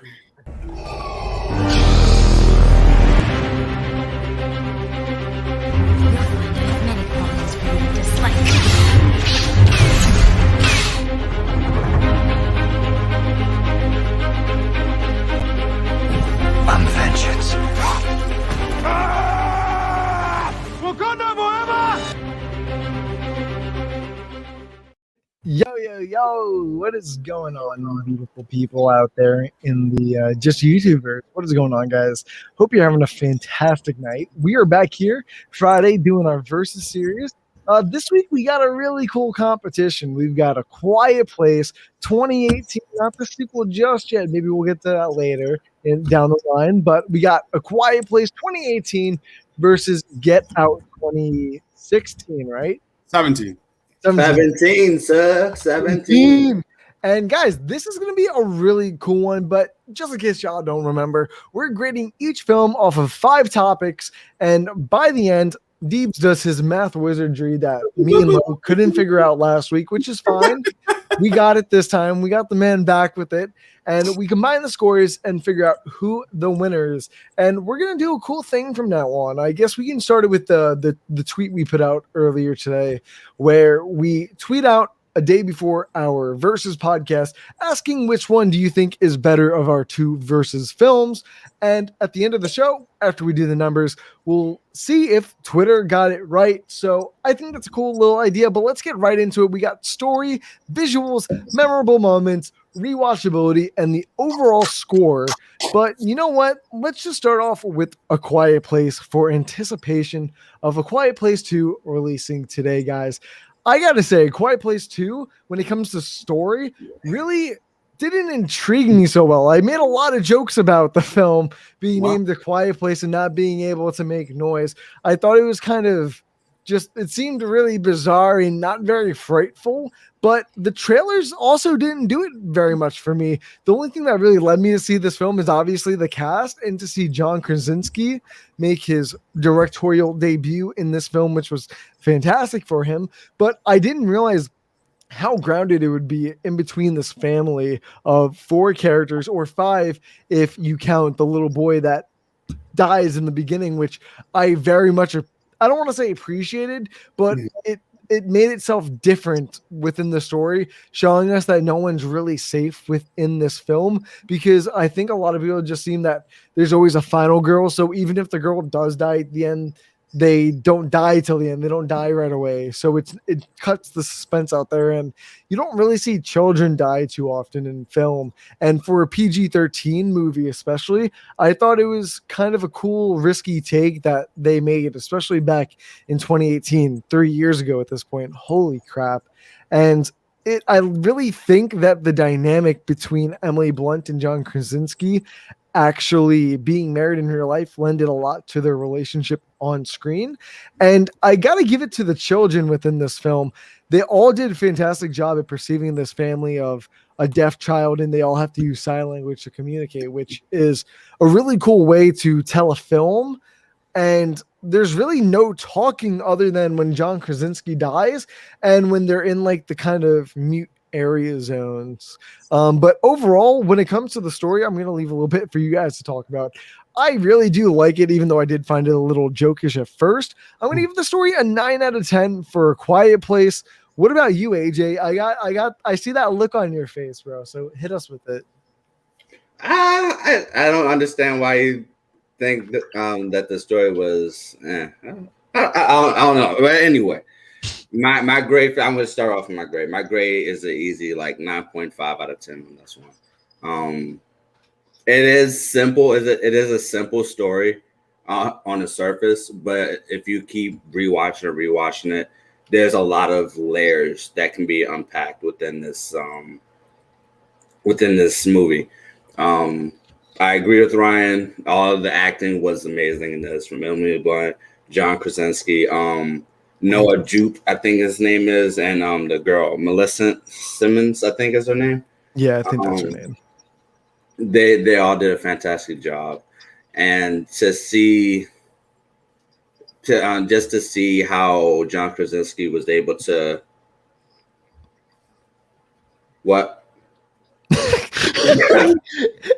Many qualities for you to dislike. I'm vengeance. Wakanda forever! Yo, what is going on, beautiful people out there in the just YouTubers? What is going on, guys? Hope you're having a fantastic night. We are back here Friday doing our Versus series. This week, we got a really cool competition. We've got A Quiet Place 2018, not the sequel just yet. Maybe we'll get to that later down the line. But we got A Quiet Place 2018 versus Get Out 2016, right? 17. 17, sir. 17. And guys, this is going to be a really cool one, but just in case y'all don't remember, we're grading each film off of 5 topics, and by the end, Deebs does his math wizardry that me and Lo couldn't figure out last week, which is fine. We got it this time. We got the man back with it, and we combine the scores and figure out who the winner is. And we're gonna do a cool thing from now on. I guess we can start it with the tweet we put out earlier today, where we tweet out a day before our Versus podcast, asking which one do you think is better of our 2 Versus films. And at the end of the show, after we do the numbers, we'll see if Twitter got it right. So I think that's a cool little idea, but let's get right into it. We got story, visuals, memorable moments, rewatchability, and the overall score. But you know what? Let's just start off with A Quiet Place for anticipation of A Quiet Place 2 releasing today, guys. I gotta say, Quiet Place 2, when it comes to story, really didn't intrigue me so well. I made a lot of jokes about the film being named A Quiet Place and not being able to make noise. I thought it was kind of just, it seemed really bizarre and not very frightful, but the trailers also didn't do it very much for me. The only thing that really led me to see this film is obviously the cast, and to see John Krasinski make his directorial debut in this film, which was fantastic for him. But I didn't realize how grounded it would be in between this family of 4 characters, or 5 if you count the little boy that dies in the beginning, which I very much, I don't want to say appreciated, but it made itself different within the story, showing us that no one's really safe within this film, because I think a lot of people just seem that there's always a final girl. So even if the girl does die at the end, they don't die till the end. They don't die right away. So it cuts the suspense out there, and you don't really see children die too often in film. And for a PG-13 movie especially, I thought it was kind of a cool, risky take that they made, especially back in 2018, 3 years ago at this point. Holy crap. And I really think that the dynamic between Emily Blunt and John Krasinski actually being married in real life lended a lot to their relationship on screen. And I got to give it to the children within this film. They all did a fantastic job at perceiving this family of a deaf child, and they all have to use sign language to communicate, which is a really cool way to tell a film. And there's really no talking other than when John Krasinski dies and when they're in like the kind of mute area zones. But overall, when it comes to the story, I'm going to leave a little bit for you guys to talk about. I really do like it, even though I did find it a little jokish at first. I'm going to give the story a 9 out of 10 for A Quiet Place. What about you, AJ? I see that look on your face, bro. So hit us with it. I don't understand why you think that, that the story was. I don't know. But anyway, my grade. I'm going to start off with my grade. My grade is an easy 9.5 out of 10 on this one. It is simple. It is a simple story on the surface, but if you keep rewatching it, there's a lot of layers that can be unpacked within this movie. I agree with Ryan. All of the acting was amazing in this, from Emily Blunt, John Krasinski, Noah Jupe, I think his name is, and the girl Millicent Simmons, I think is her name. Yeah, I think that's her name. They all did a fantastic job, and just to see how John Krasinski was able to what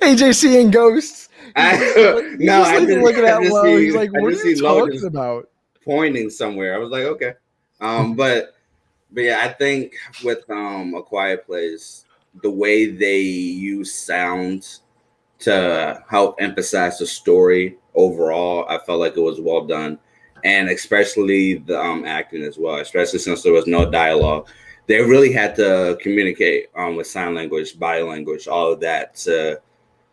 AJ seeing ghosts. No, I just looking at Lo. see, He's like, I "What are just you see Lo talking about?" pointing somewhere. I was like, okay. But yeah, I think with A Quiet Place, the way they use sound to help emphasize the story overall, I felt like it was well done, and especially the acting as well. Especially since there was no dialogue, they really had to communicate with sign language, body language, all of that to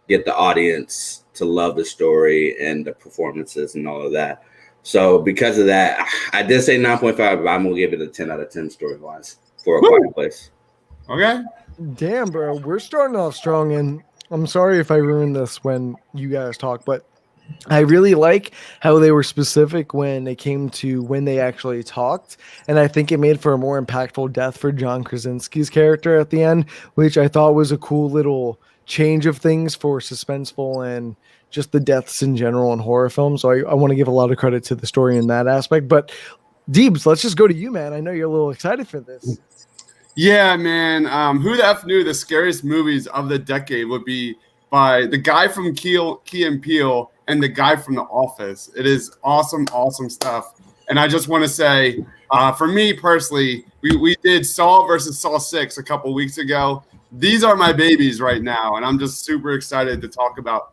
get the audience to love the story and the performances and all of that. So because of that, I did say 9.5, but I'm gonna give it a 10 out of 10 story wise for A Quiet Place. Okay. Damn, bro, we're starting off strong, and I'm sorry if I ruined this when you guys talk, but I really like how they were specific when it came to when they actually talked, and I think it made for a more impactful death for John Krasinski's character at the end, which I thought was a cool little change of things for suspenseful and just the deaths in general in horror films. So I want to give a lot of credit to the story in that aspect. But Deebs, let's just go to you, man. I know you're a little excited for this. Yeah, man. Who the F knew the scariest movies of the decade would be by the guy from Key and Peele and the guy from The Office. It is awesome, awesome stuff. And I just want to say, for me personally, we did Saw versus Saw 6 a couple weeks ago. These are my babies right now, and I'm just super excited to talk about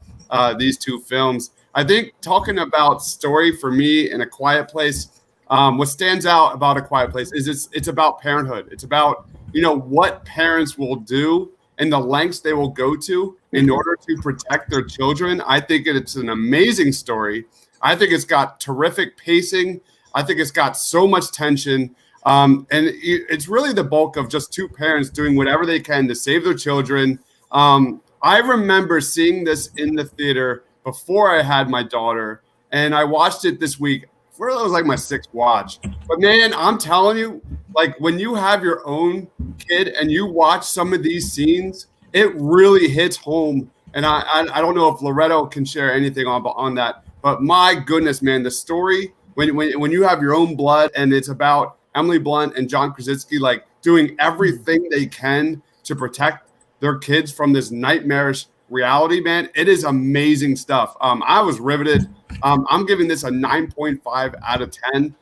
these two films. I think talking about story for me in A Quiet Place, what stands out about A Quiet Place is it's about parenthood. It's about, what parents will do and the lengths they will go to in order to protect their children. I think it's an amazing story. I think it's got terrific pacing. I think it's got so much tension. And it's really the bulk of just two parents doing whatever they can to save their children. I remember seeing this in the theater before I had my daughter, and I watched it this week. It was like my sixth watch. But man, I'm telling you, like when you have your own kid and you watch some of these scenes, it really hits home. And I don't know if Loretto can share anything on that, but my goodness, man, the story when you have your own blood and it's about Emily Blunt and John Krasinski like doing everything they can to protect their kids from this nightmarish reality, man, it is amazing stuff. I was riveted. I'm giving this a 9.5 out of 10.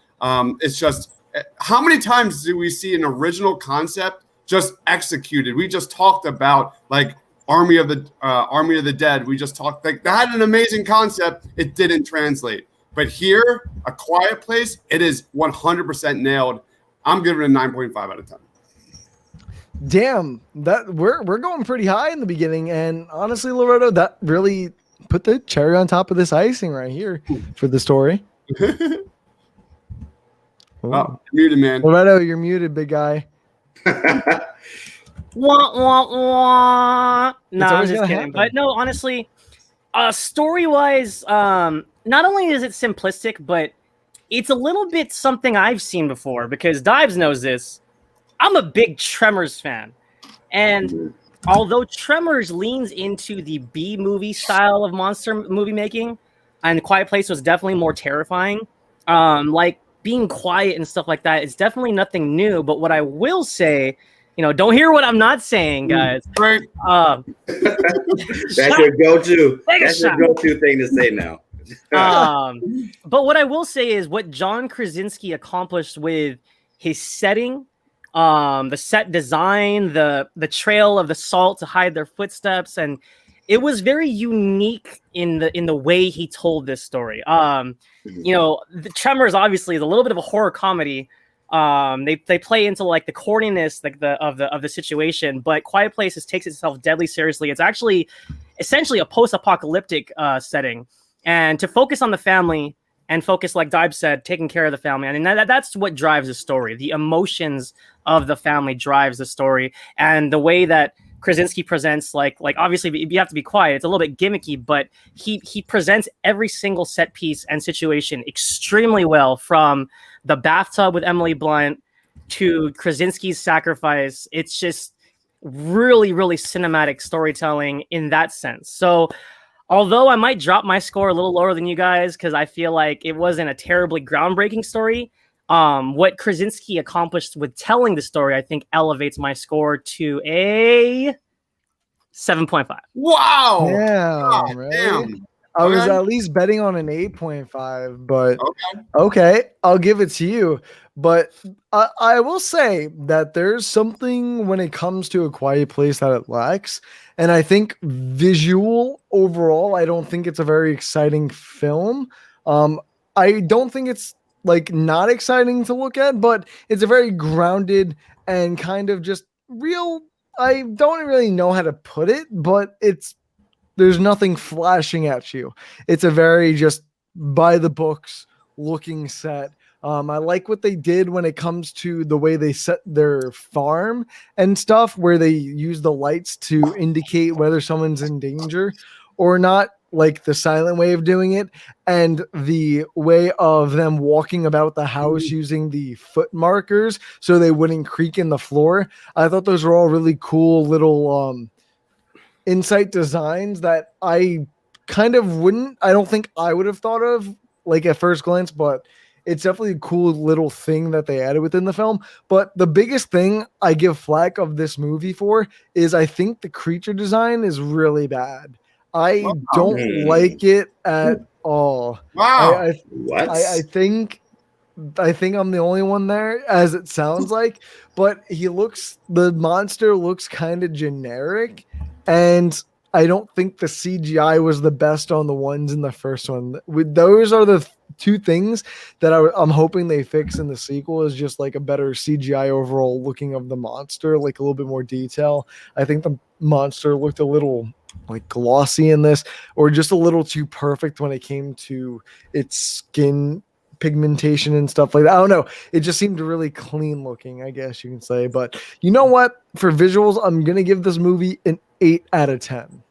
It's just, how many times do we see an original concept just executed? We just talked about like Army of the Dead. We just talked like that had an amazing concept. It didn't translate. But here, A Quiet Place, it is 100% nailed. I'm giving it a 9.5 out of 10. Damn, that we're going pretty high in the beginning, and honestly, Loretto, that really put the cherry on top of this icing right here for the story. Oh, muted, man. Loretto, you're muted, big guy. Wah, wah, wah. No, I'm always just gonna kidding. happen. But no, honestly, story-wise, not only is it simplistic, but it's a little bit something I've seen before because Dives knows this. I'm a big Tremors fan. And although Tremors leans into the B-movie style of monster movie making, and Quiet Place was definitely more terrifying, like being quiet and stuff like that, it's definitely nothing new. But what I will say, don't hear what I'm not saying, guys. Right. That's your go-to. That's your go-to thing to say now. But what I will say is what John Krasinski accomplished with his setting, the set design, the trail of the salt to hide their footsteps, and it was very unique in the way he told this story. The Tremors obviously is a little bit of a horror comedy. They play into like the corniness of the situation, but Quiet Place takes itself deadly seriously. It's actually essentially a post-apocalyptic setting, and to focus on the family and focus, like Dibe said, taking care of the family. I mean, that's what drives the story. The emotions of the family drives the story, and the way that Krasinski presents, like obviously you have to be quiet. It's a little bit gimmicky, but he presents every single set piece and situation extremely well, from the bathtub with Emily Blunt to Krasinski's sacrifice. It's just really, really cinematic storytelling in that sense. So although I might drop my score a little lower than you guys because I feel like it wasn't a terribly groundbreaking story, what Krasinski accomplished with telling the story, I think, elevates my score to a 7.5. Wow. Damn, right? Damn. I was Okay. at least betting on an 8.5, but Okay. okay, I'll give it to you. But I will say that there's something when it comes to A Quiet Place that it lacks. And I think visual overall, I don't think it's a very exciting film. I don't think it's like not exciting to look at, but it's a very grounded and kind of just real. I don't really know how to put it, but there's nothing flashing at you. It's a very just by the books looking set. I like what they did when it comes to the way they set their farm and stuff, where they use the lights to indicate whether someone's in danger or not, like the silent way of doing it, and the way of them walking about the house using the foot markers so they wouldn't creak in the floor. I thought those were all really cool little insight designs that I don't think I would have thought of like at first glance, but it's definitely a cool little thing that they added within the film. But the biggest thing I give flack of this movie for is I think the creature design is really bad. I don't like it at all. Wow. What? I think I'm the only one there, as it sounds like, but the monster looks kind of generic, and I don't think the CGI was the best on the ones in the first one. Those are the two things that I'm hoping they fix in the sequel, is just like a better CGI overall looking of the monster, like a little bit more detail. I think the monster looked a little like glossy in this, or just a little too perfect when it came to its skin pigmentation and stuff like that. I don't know. It just seemed really clean looking, I guess you can say. But you know what? For visuals, I'm going to give this movie an 8 out of 10.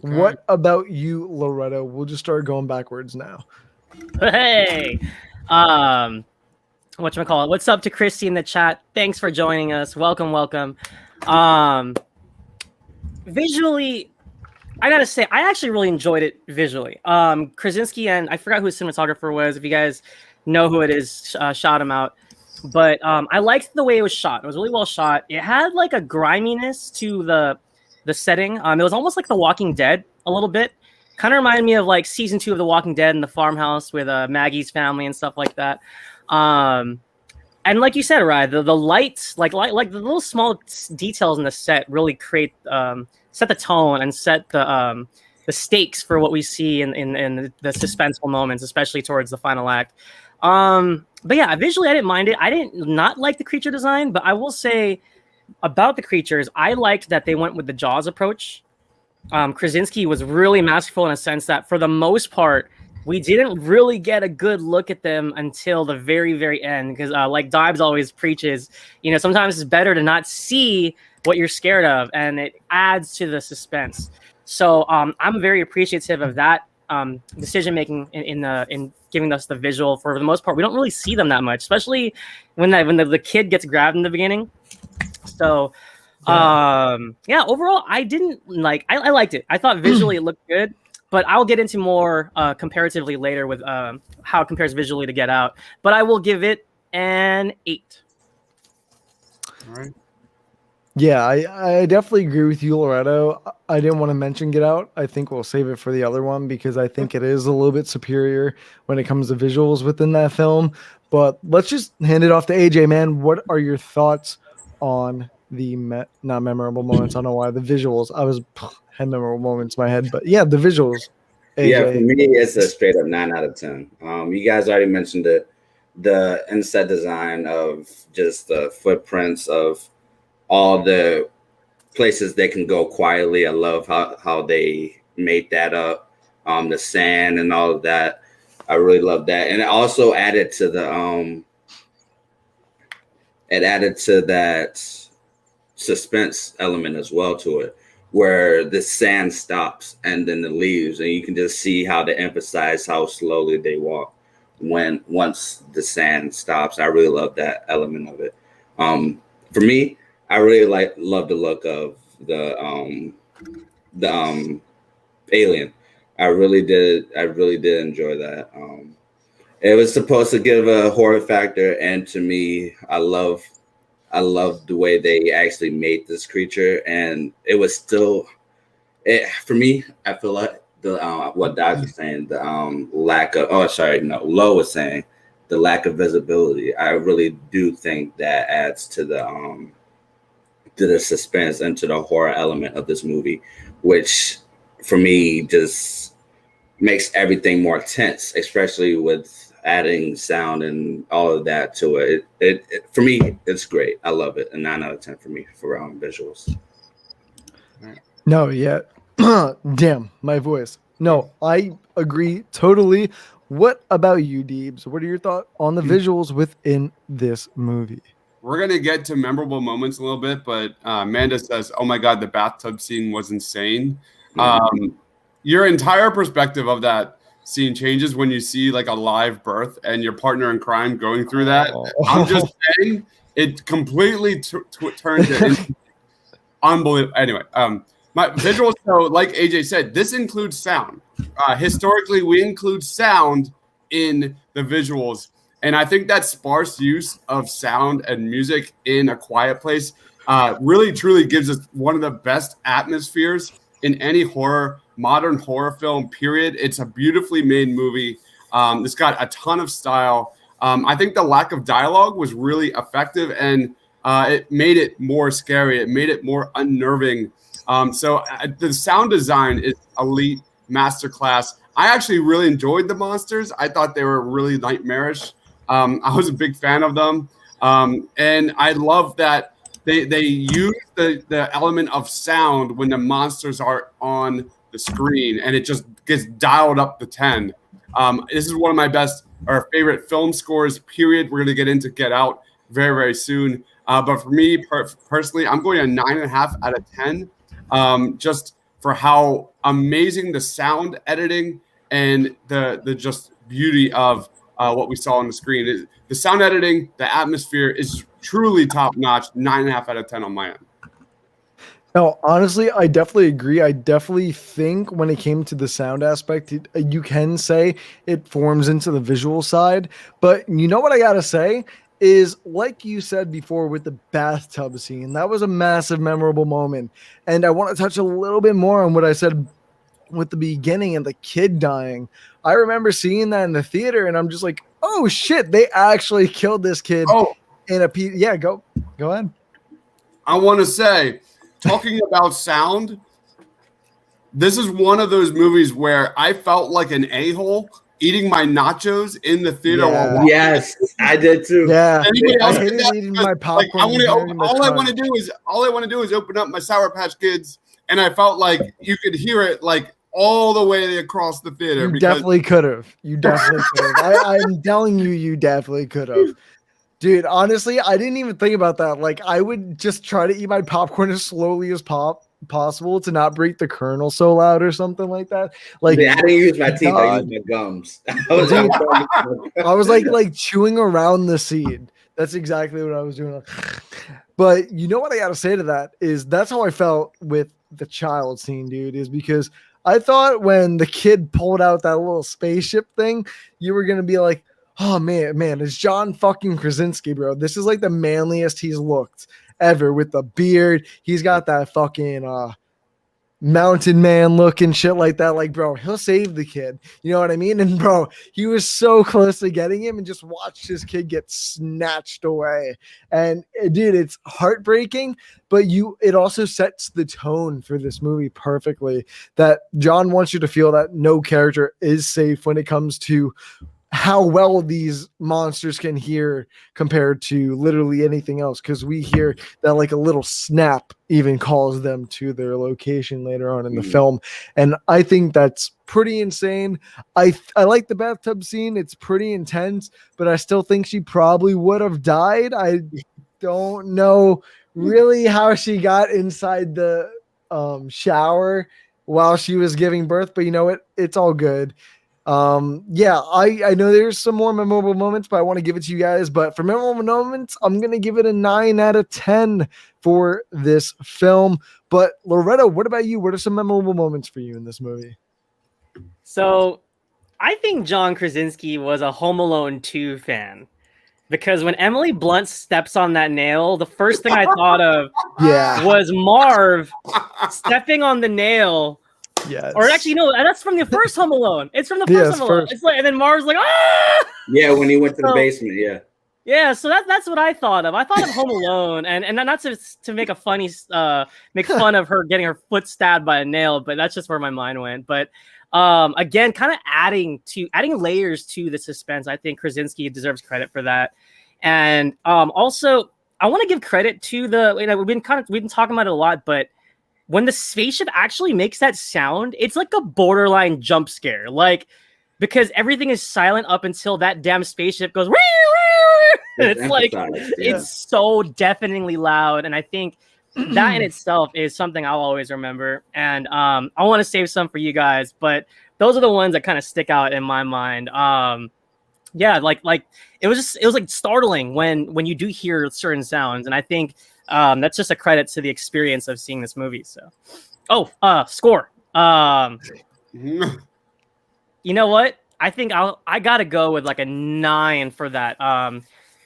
Okay. What about you, Loretto? We'll just start going backwards now. Hey, whatchamacallit? What's up to Christy in the chat? Thanks for joining us. Welcome. Visually, I gotta say, I actually really enjoyed it visually. Krasinski, and I forgot who his cinematographer was. If you guys know who it is, shout him out. But I liked the way it was shot. It was really well shot. It had like a griminess to the setting. It was almost like The Walking Dead a little bit. Kind of reminded me of like season 2 of The Walking Dead in the farmhouse with Maggie's family and stuff like that. And like you said, Ryan, the lights, like the little small details in the set really create set the tone and set the stakes for what we see in the suspenseful moments, especially towards the final act. But yeah, visually I didn't mind it. I didn't not like the creature design, but I will say about the creatures, I liked that they went with the Jaws approach. Krasinski was really masterful in a sense that for the most part, we didn't really get a good look at them until the very, very end. Because like Dibes always preaches, sometimes it's better to not see what you're scared of, and it adds to the suspense. So I'm very appreciative of that decision making in giving us the visual. For the most part, we don't really see them that much, especially when the kid gets grabbed in the beginning. So yeah, overall, I liked it. I thought visually it looked good, but I'll get into more comparatively later with how it compares visually to Get Out. But I will give it an 8. All right. Yeah, I definitely agree with you, Loretto. I didn't want to mention Get Out. I think we'll save it for the other one because I think it is a little bit superior when it comes to visuals within that film. But let's just hand it off to AJ, man. What are your thoughts on the not memorable moments? I don't know why. The visuals. Had memorable moments in my head, but yeah, the visuals. AJ. Yeah, for me, it's a straight up 9 out of 10. You guys already mentioned it. The inset design of just the footprints of all the places they can go quietly. I love how they made that up. The sand and all of that. I really love that. And it also added to that suspense element as well to it, where the sand stops and then the leaves, and you can just see how they emphasize how slowly they walk once the sand stops. I really love that element of it. For me, I really love the look of the alien. I really did enjoy that. It was supposed to give a horror factor, and to me, I love I love the way they actually made this creature, and it was still for me. I feel like the what Dodge was saying, the lack of Lo was saying the lack of visibility. I really do think that adds to the suspense and to the horror element of this movie, which for me just makes everything more tense, especially with adding sound and all of that to it. It for me, it's great. I love it. A 9 out of 10 for me for visuals. No, yeah. Damn, my voice. No, I agree totally. What about you, Deebs? What are your thoughts on the visuals within this movie? We're going to get to memorable moments a little bit, but Amanda says, oh my God, the bathtub scene was insane. Your entire perspective of that scene changes when you see like a live birth and your partner in crime going through that. I'm just saying it completely turned it unbelievable. Anyway, my visuals, so like AJ said, this includes sound. Historically, we include sound in the visuals. And I think that sparse use of sound and music in A Quiet Place really, truly gives us one of the best atmospheres in any modern horror film, period. It's a beautifully made movie. It's got a ton of style. I think the lack of dialogue was really effective, and it made it more scary. It made it more unnerving. So the sound design is elite masterclass. I actually really enjoyed the monsters. I thought they were really nightmarish. I was a big fan of them. And I love that they use the element of sound when the monsters are on the screen, and it just gets dialed up to 10. This is one of my best or favorite film scores, period. We're going to get into Get Out very, very soon. But for me personally, I'm going a 9.5 out of 10, just for how amazing the sound editing and the just beauty of what we saw on the screen. The sound editing, the atmosphere is truly top notch. 9.5 out of 10 on my end. No, honestly, I definitely agree. I definitely think when it came to the sound aspect, you can say it forms into the visual side. But you know what I got to say is, like you said before with the bathtub scene, that was a massive, memorable moment. And I want to touch a little bit more on what I said with the beginning and the kid dying. I remember seeing that in the theater, and I'm just like, oh shit, they actually killed this kid in a yeah, go ahead. I want to say, talking about sound, this is one of those movies where I felt like an a-hole eating my nachos in the theater while watching. Yes, I did too. Yeah, I hated eating my popcorn. All I want to do is open up my Sour Patch Kids, and I felt like you could hear it like all the way across the theater. You definitely could have. I'm telling you, you definitely could have. Dude, honestly, I didn't even think about that. Like, I would just try to eat my popcorn as slowly as possible to not break the kernel so loud or something like that. Like, I didn't use my teeth. I used my gums. I was like chewing around the seed. That's exactly what I was doing. But you know what I got to say to that is that's how I felt with the child scene, dude, is because I thought when the kid pulled out that little spaceship thing, you were going to be like, oh man, it's John fucking Krasinski, bro. This is like the manliest he's looked ever with the beard. He's got that fucking mountain man look and shit like that. Like, bro, he'll save the kid. You know what I mean? And bro, he was so close to getting him and just watched his kid get snatched away. And dude, it's heartbreaking, but it also sets the tone for this movie perfectly, that John wants you to feel that no character is safe when it comes to how well these monsters can hear compared to literally anything else. Because we hear that like a little snap even calls them to their location later on in the film. And I think that's pretty insane. I like the bathtub scene. It's pretty intense, but I still think she probably would have died. I don't know really how she got inside the shower while she was giving birth, but you know what? It's all good. I know there's some more memorable moments, but I want to give it to you guys. But for memorable moments, I'm going to give it a 9 out of 10 for this film. But Loretta, what about you? What are some memorable moments for you in this movie? So I think John Krasinski was a Home Alone 2 fan. because when Emily Blunt steps on that nail, the first thing I thought of Yeah. was Marv stepping on the nail. Yes. Or actually, no, that's from the first Home Alone. It's from the Yes, first Home Alone. first. It's like, and then Marv's like, ah! Yeah, when he went to the So- basement. Yeah. Yeah, so that's what I thought of. I thought of Home Alone, and not to make a funny make fun of her getting her foot stabbed by a nail, but that's just where my mind went. But again, kind of adding layers to the suspense. I think Krasinski deserves credit for that, and also I want to give credit to we've been talking about it a lot, but when the spaceship actually makes that sound, it's like a borderline jump scare, like because everything is silent up until that damn spaceship goes. It's like it's so deafeningly loud, and I think that in itself is something I'll always remember. And I want to save some for you guys, but those are the ones that kind of stick out in my mind. Yeah, like it was like startling when you do hear certain sounds, and I think that's just a credit to the experience of seeing this movie. So, score. You know what? I think I gotta go with like a 9 for that.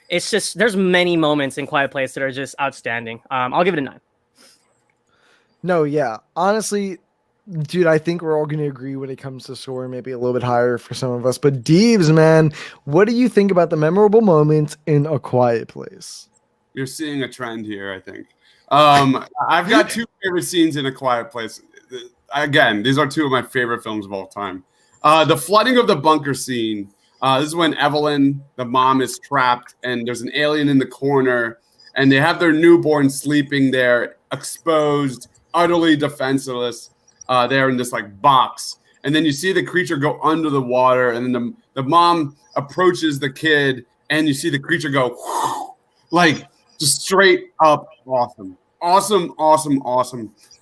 It's just there's many moments in Quiet Place that are just outstanding. I'll give it a 9. No, yeah. Honestly, dude, I think we're all going to agree when it comes to score, maybe a little bit higher for some of us. But Deebs, man, what do you think about the memorable moments in A Quiet Place? You're seeing a trend here, I think. I've got 2 favorite scenes in A Quiet Place. Again, these are 2 of my favorite films of all time. The flooding of the bunker scene. This is when Evelyn, the mom, is trapped, and there's an alien in the corner, and they have their newborn sleeping there, exposed, utterly defenseless, there in this like box. And then you see the creature go under the water, and then the mom approaches the kid, and you see the creature go like just straight up awesome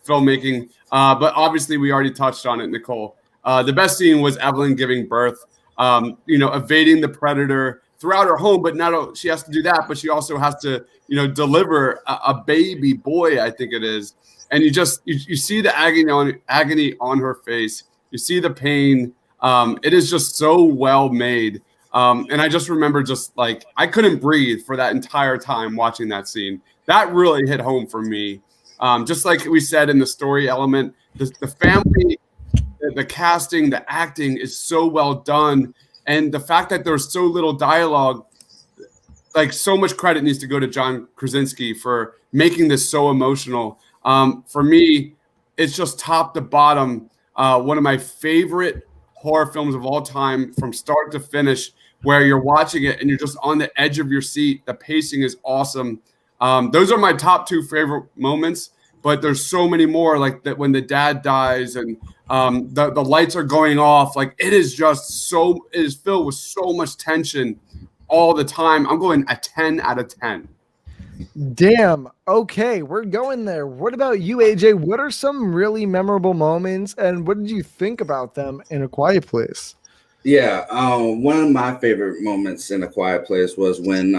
filmmaking. But obviously we already touched on it, Nicole. The best scene was Evelyn giving birth, evading the predator throughout her home, but not she has to do that, but she also has to, deliver a baby boy, I think it is. And you see the agony on her face. You see the pain. It is just so well made. And I just remember just like, I couldn't breathe for that entire time watching that scene. That really hit home for me. Just like we said in the story element, the family, the casting, the acting is so well done. And the fact that there's so little dialogue, like so much credit needs to go to John Krasinski for making this so emotional. For me, it's just top to bottom. One of my favorite horror films of all time from start to finish, where you're watching it and you're just on the edge of your seat. The pacing is awesome. Those are my top 2 favorite moments, but there's so many more, like that when the dad dies and the lights are going off. Like it is filled with so much tension all the time. I'm going a 10 out of 10. Damn. Okay, we're going there. What about you, AJ? What are some really memorable moments, and what did you think about them in A Quiet Place? Yeah, one of my favorite moments in A Quiet Place was when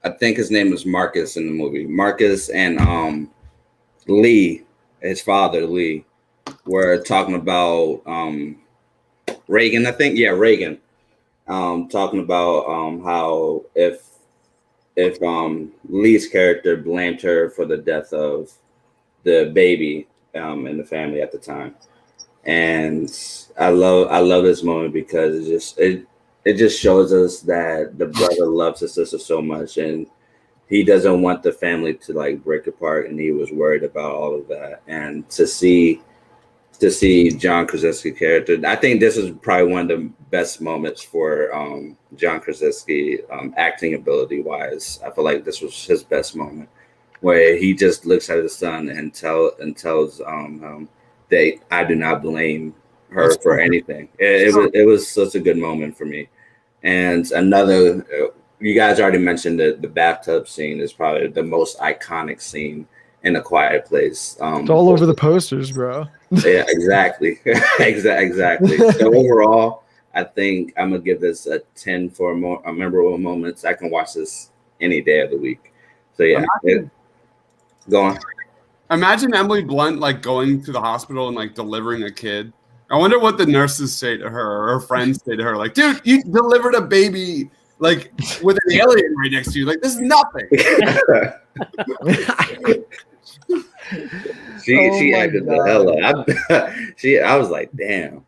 I think his name was Marcus in the movie. Marcus and Lee, his father Lee, were talking about Reagan. I think, yeah, Reagan. Talking about how if Lee's character blamed her for the death of the baby in the family at the time. And I love this moment because it just shows us that the brother loves his sister so much, and he doesn't want the family to like break apart, and he was worried about all of that. And to see John Krasinski character, I think this is probably one of the best moments for John Krasinski acting ability wise. I feel like this was his best moment, where he just looks at his son and tells him that I do not blame her for anything. It was such a good moment for me. And another, you guys already mentioned that the bathtub scene is probably the most iconic scene in A Quiet Place. It's all over the posters, bro. Yeah, exactly. Exactly. So overall, I think I'm gonna give this a 10 for more memorable moments. I can watch this any day of the week. So yeah, go on. Imagine Emily Blunt like going to the hospital and like delivering a kid. I wonder what the nurses say to her or her friends say to her. Like, dude, you delivered a baby like with an alien right next to you. Like this is nothing. She my acted the God. hell out. I was like, damn.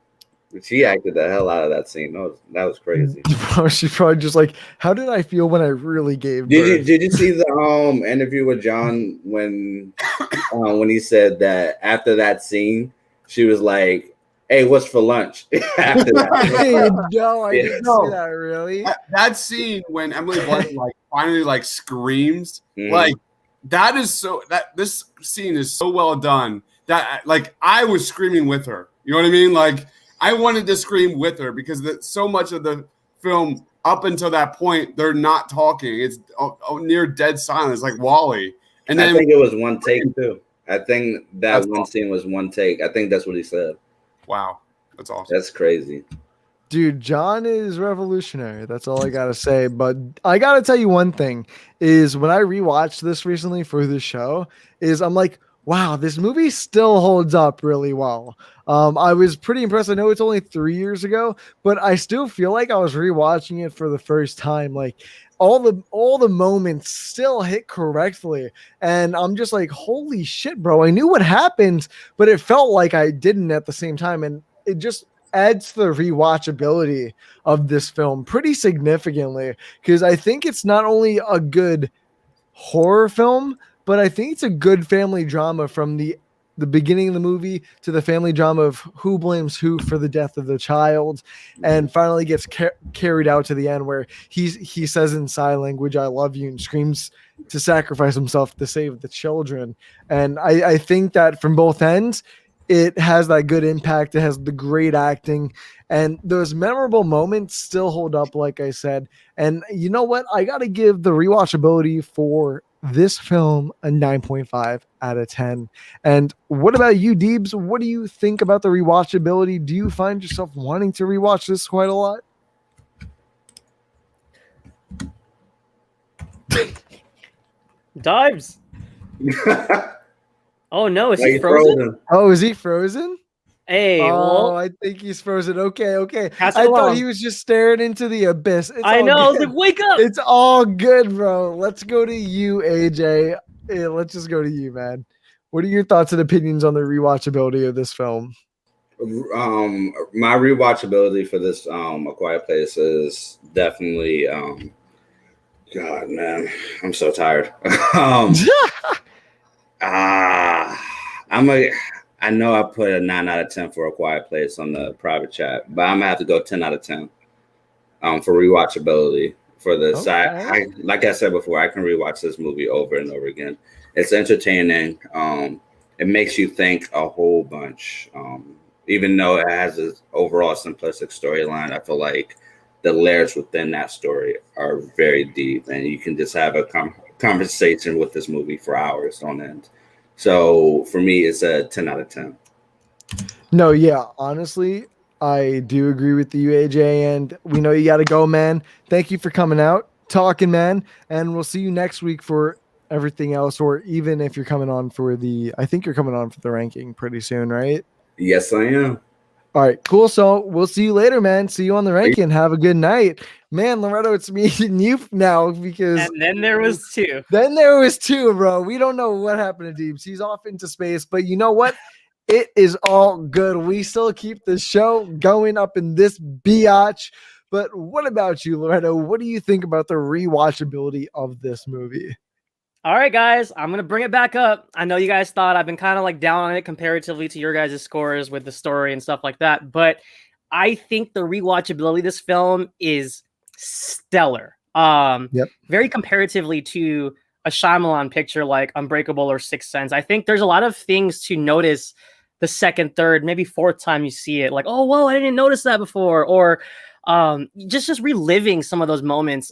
She acted the hell out of that scene. That was crazy. Bro, she's probably just like, how did I feel when I really gave birth? Did you see the interview with John when he said that after that scene, she was like, "Hey, what's for lunch?" After that. No, I didn't No. see that. Really? That scene when Emily Blunt like finally like screams, Mhm. like that is so that this scene is so well done that like I was screaming with her. You know what I mean? Like I wanted to scream with her because so much of the film up until that point they're not talking. It's near dead silence, like Wall-E. And then I think it was one take too. I think that That's one awesome. scene was one take. I think that's what he said. Wow, that's awesome. That's crazy. Dude, John is revolutionary. That's all I gotta say. But I gotta tell you one thing is when I rewatched this recently for the show, is I'm like, wow, this movie still holds up really well. I was pretty impressed. I know it's only 3 years ago, but I still feel like I was rewatching it for the first time. Like all the moments still hit correctly. And I'm just like, holy shit, bro. I knew what happened, but it felt like I didn't at the same time. And it just adds to the rewatchability of this film pretty significantly because I think it's not only a good horror film, but I think it's a good family drama from the beginning of the movie to the family drama of who blames who for the death of the child, and finally gets carried out to the end where he says in sign language, "I love you," and screams to sacrifice himself to save the children. And I think that from both ends, it has that good impact. It has the great acting, and those memorable moments still hold up, like I said. And you know what? I got to give the rewatchability for this film a 9.5 out of 10. And what about you, Deebs? What do you think about the rewatchability? Do you find yourself wanting to rewatch this quite a lot? Dives. Oh no, is Why he you frozen? Oh, is he frozen? Hey, Oh, well, I think he's frozen. Okay. pass it I thought along. he was just staring into the abyss. It's I all know. I was good. like, wake up. It's all good, bro. Let's go to you, AJ. Yeah, let's just go to you, man. What are your thoughts and opinions on the rewatchability of this film? My rewatchability for this A Quiet Place is definitely God, man, I'm so tired. I know I put a 9 out of 10 for A Quiet Place on the private chat, but I'm gonna have to go 10 out of 10 for rewatchability for this. Okay. I like I said before, I can rewatch this movie over and over again. It's entertaining. It makes you think a whole bunch. Even though it has this overall simplistic storyline, I feel like the layers within that story are very deep, and you can just have a conversation with this movie for hours on end. So for me, it's a 10 out of 10. No, yeah, honestly, I do agree with you, AJ, and we know you got to go, man. Thank you for coming out, talking, man, and we'll see you next week for everything else, or even if you're coming on for I think you're coming on for the ranking pretty soon, right? Yes, I am. All right, cool. So we'll see you later, man. See you on the ranking. Have a good night. Man, Loretto, it's me and you now because And then there was two. then there was two, bro. We don't know what happened to Deeps. He's off into space, but you know what? It is all good. We still keep the show going up in this biatch. But what about you, Loretto? What do you think about the rewatchability of this movie? All right, guys, I'm going to bring it back up. I know you guys thought I've been kind of like down on it comparatively to your guys' scores with the story and stuff like that. But I think the rewatchability of this film is stellar. Very comparatively to a Shyamalan picture like Unbreakable or Sixth Sense. I think there's a lot of things to notice the second, third, maybe fourth time you see it. Like, oh, whoa, I didn't notice that before. Or just reliving some of those moments.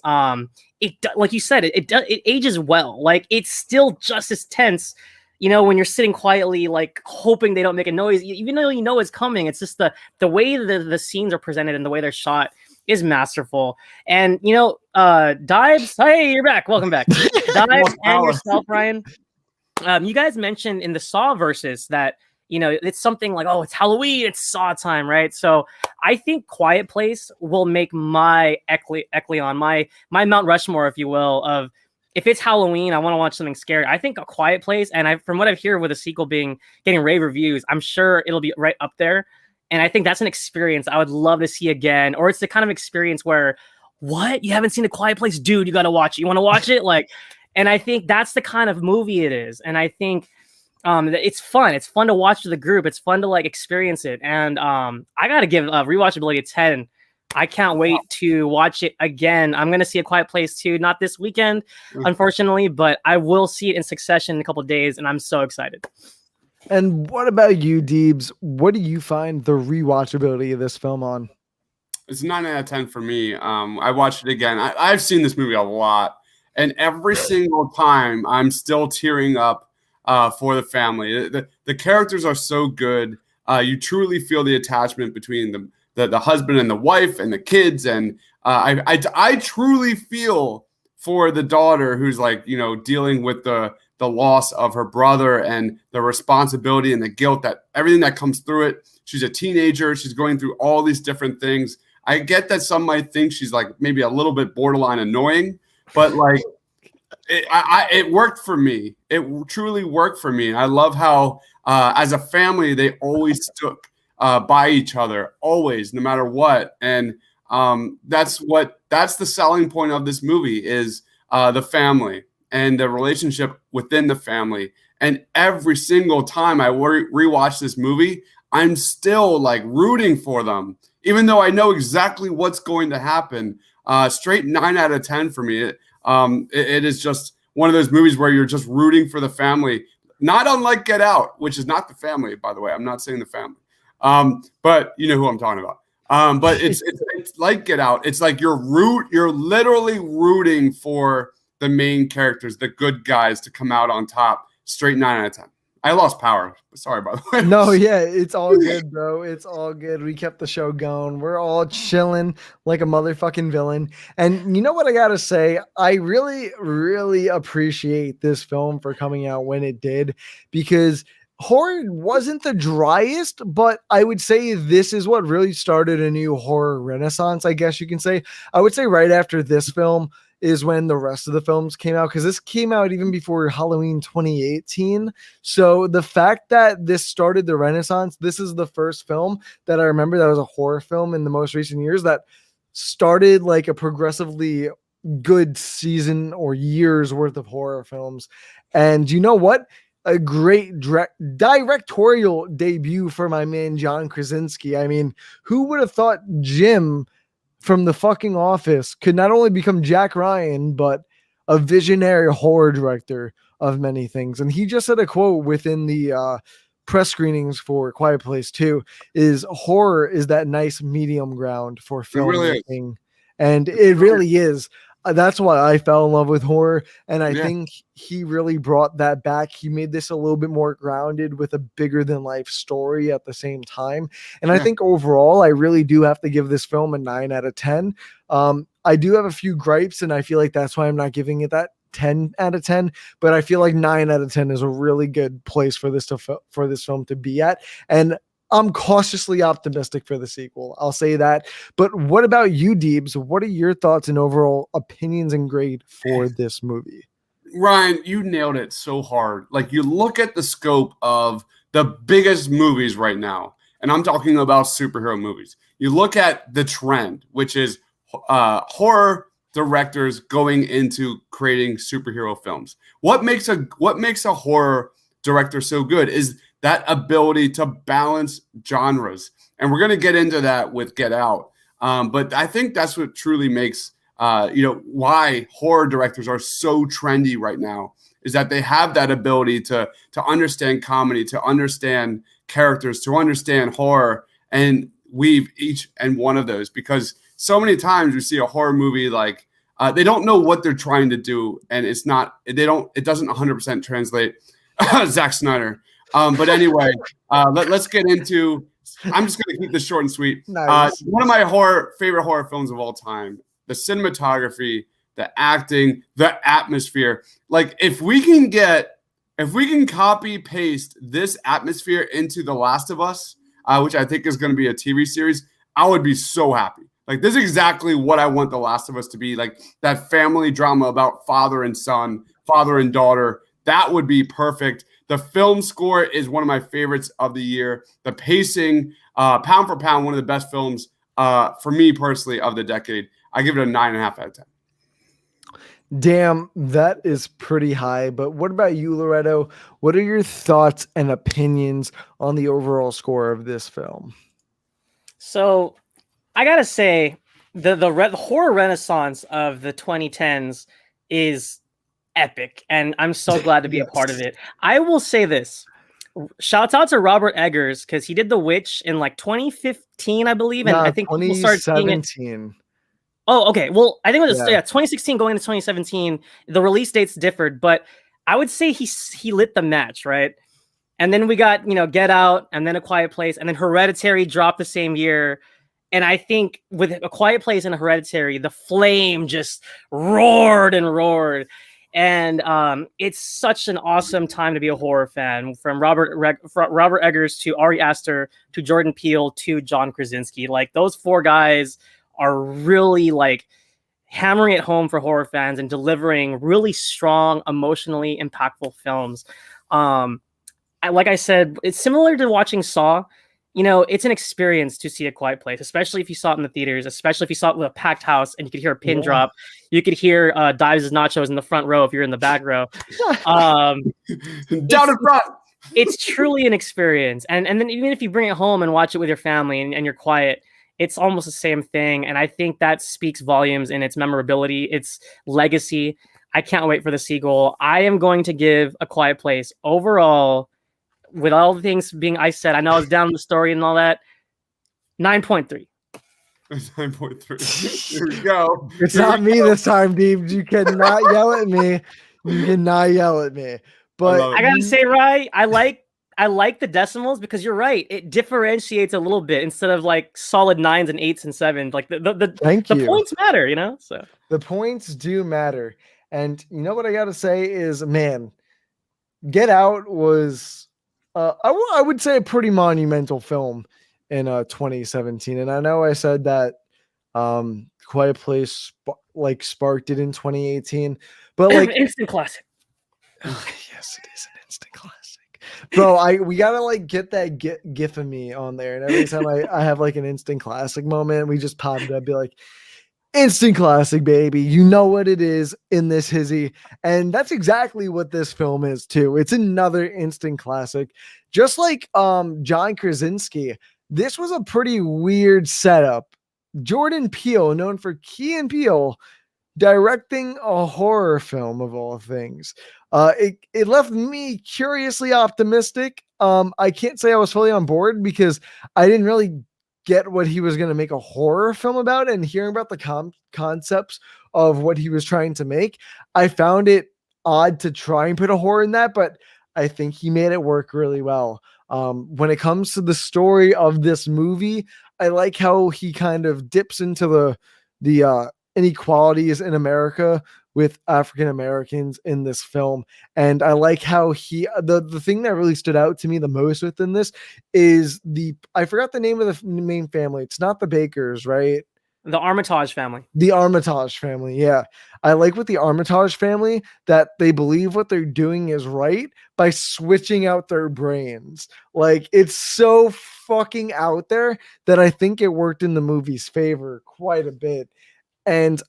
It, like you said, it ages well. Like it's still just as tense, you know, when you're sitting quietly, like hoping they don't make a noise, even though you know it's coming. It's just the way the scenes are presented and the way they're shot is masterful. And you know, Dives, hey, you're back. Welcome back, Dives, and yourself, Ryan. You guys mentioned in the Saw versus that it's something like, oh, it's Halloween, it's Saw time, right? So I think Quiet Place will make my Ecleon, my Mount Rushmore, if you will, of if it's Halloween, I want to watch something scary. I think A Quiet Place, and from what I've heard with the sequel getting rave reviews, I'm sure it'll be right up there. And I think that's an experience I would love to see again. Or it's the kind of experience where, what? You haven't seen A Quiet Place? Dude, you got to watch it. You want to watch it? And I think that's the kind of movie it is. And I think it's fun. It's fun to watch with the group. It's fun to experience it. And I got to give rewatchability a 10. I can't wait to watch it again. I'm going to see A Quiet Place too, not this weekend, unfortunately, but I will see it in succession in a couple of days, and I'm so excited. And what about you, Deebs? What do you find the rewatchability of this film on? It's 9 out of 10 for me. I watched it again. I've seen this movie a lot, and every single time I'm still tearing up for the family. The characters are so good. You truly feel the attachment between the husband and the wife and the kids, and I truly feel for the daughter who's dealing with the loss of her brother and the responsibility and the guilt that everything that comes through it. She's a teenager. She's going through all these different things. I get that some might think she's maybe a little bit borderline annoying, but it worked for me. It truly worked for me. I love how as a family they always stuck by each other, always, no matter what. And that's the selling point of this movie is the family and the relationship within the family. And every single time I rewatch this movie, I'm still rooting for them, even though I know exactly what's going to happen. Straight 9 out of 10 for me. It is just one of those movies where you're just rooting for the family, not unlike Get Out, which is not the family, by the way. I'm not saying the family, but you know who I'm talking about. But it's like Get Out. It's like you're literally rooting for the main characters, the good guys, to come out on top. Straight 9 out of 10. I lost power. Sorry, by the way. No, yeah, it's all good, bro. It's all good. We kept the show going. We're all chilling like a motherfucking villain. And you know what I gotta say? I really, really appreciate this film for coming out when it did, because horror wasn't the driest, but I would say this is what really started a new horror renaissance, I guess you can say. I would say right after this film is when the rest of the films came out, because this came out even before Halloween 2018. So the fact that this started the renaissance, this is the first film that I remember that was a horror film in the most recent years that started a progressively good season or years worth of horror films. And you know what? A great directorial debut for my man John Krasinski. I mean, who would have thought Jim from The fucking Office could not only become Jack Ryan, but a visionary horror director of many things? And he just said a quote within the press screenings for Quiet Place 2 is horror is that nice medium ground for filmmaking. And it really is. That's why I fell in love with horror. And I think he really brought that back. He made this a little bit more grounded with a bigger than life story at the same time. And I think overall, I really do have to give this film a 9 out of 10. I do have a few gripes, and I feel like that's why I'm not giving it that 10 out of 10, but I feel like 9 out of 10 is a really good place for this film to be at. And I'm cautiously optimistic for the sequel. I'll say that. But what about you, Deebs? What are your thoughts and overall opinions and grade for this movie? Ryan, you nailed it so hard. You look at the scope of the biggest movies right now, and I'm talking about superhero movies. You look at the trend, which is horror directors going into creating superhero films. What makes a horror director so good is that ability to balance genres. And we're going to get into that with Get Out. But I think that's what truly makes, why horror directors are so trendy right now, is that they have that ability to understand comedy, to understand characters, to understand horror, and weave each and one of those. Because so many times we see a horror movie they don't know what they're trying to do, and it doesn't 100% translate. Zack Snyder. But anyway, let's get into. I'm just going to keep this short and sweet. Nice. One of my favorite horror films of all time. The cinematography, the acting, the atmosphere. If we can get if we can copy paste this atmosphere into The Last of Us, which I think is going to be a TV series, I would be so happy. Like, this is exactly what I want The Last of Us to be, like that family drama about father and son, father and daughter. That would be perfect. The film score is one of my favorites of the year. The pacing, pound for pound, one of the best films for me personally of the decade. I give it a 9.5 out of 10. Damn, that is pretty high. But what about you, Loretto? What are your thoughts and opinions on the overall score of this film? So I gotta say, the horror renaissance of the 2010s is epic, and I'm so glad to be a part of it. I will say this. Shouts out to Robert Eggers, because he did The Witch in like 2015, I believe, and I think people started seeing it. 2017. Oh, okay. Well, I think it was 2016 going into 2017. The release dates differed, but I would say he lit the match, right? And then we got, Get Out, and then A Quiet Place, and then Hereditary dropped the same year. And I think with A Quiet Place and Hereditary, the flame just roared and roared. And it's such an awesome time to be a horror fan, from Robert Eggers to Ari Aster to Jordan Peele to John Krasinski. Like, those four guys are really like hammering it home for horror fans and delivering really strong, emotionally impactful films. Like I said, it's similar to watching Saw. It's an experience to see A Quiet Place, especially if you saw it in the theaters, especially if you saw it with a packed house and you could hear a pin drop. You could hear Dives' Nachos in the front row if you're in the back row. Down in front. It's truly an experience. And then even if you bring it home and watch it with your family and you're quiet, it's almost the same thing. And I think that speaks volumes in its memorability, its legacy. I can't wait for the sequel. I am going to give A Quiet Place overall, with all the things being I said, I know I was down in the story and all that, 9.3. 9.3. Here we go. It's not me this time, Deeb. You cannot yell at me. You cannot yell at me. But I gotta say, Rye, I like the decimals, because you're right. It differentiates a little bit instead of like solid 9s and 8s and 7s. Like the points matter, So the points do matter. And you know what I gotta say is, man, Get Out was I would say a pretty monumental film in 2017. And I know I said that Quiet Place sparked it in 2018, but like instant classic. Yes, it is an instant classic, bro. We gotta get that gif of me on there, and every time I have like an instant classic moment, we just pop it up, be like, instant classic, baby. You know what it is in this hizzy. And that's exactly what this film is too. It's another instant classic. Just like John Krasinski, this was a pretty weird setup. Jordan Peele, known for Key and Peele, directing a horror film of all things. It left me curiously optimistic. I can't say I was fully on board because I didn't really get what he was going to make a horror film about, and hearing about the concepts of what he was trying to make, I found it odd to try and put a horror in that, but I think he made it work really well. When it comes to the story of this movie, I like how he kind of dips into the inequalities in America with African Americans in this film. And I like how the thing that really stood out to me the most within this is I forgot the name of the main family. It's not the Bakers, right? The Armitage family. The Armitage family, yeah. I like with the Armitage family that they believe what they're doing is right by switching out their brains. Like, it's so fucking out there that I think it worked in the movie's favor quite a bit. And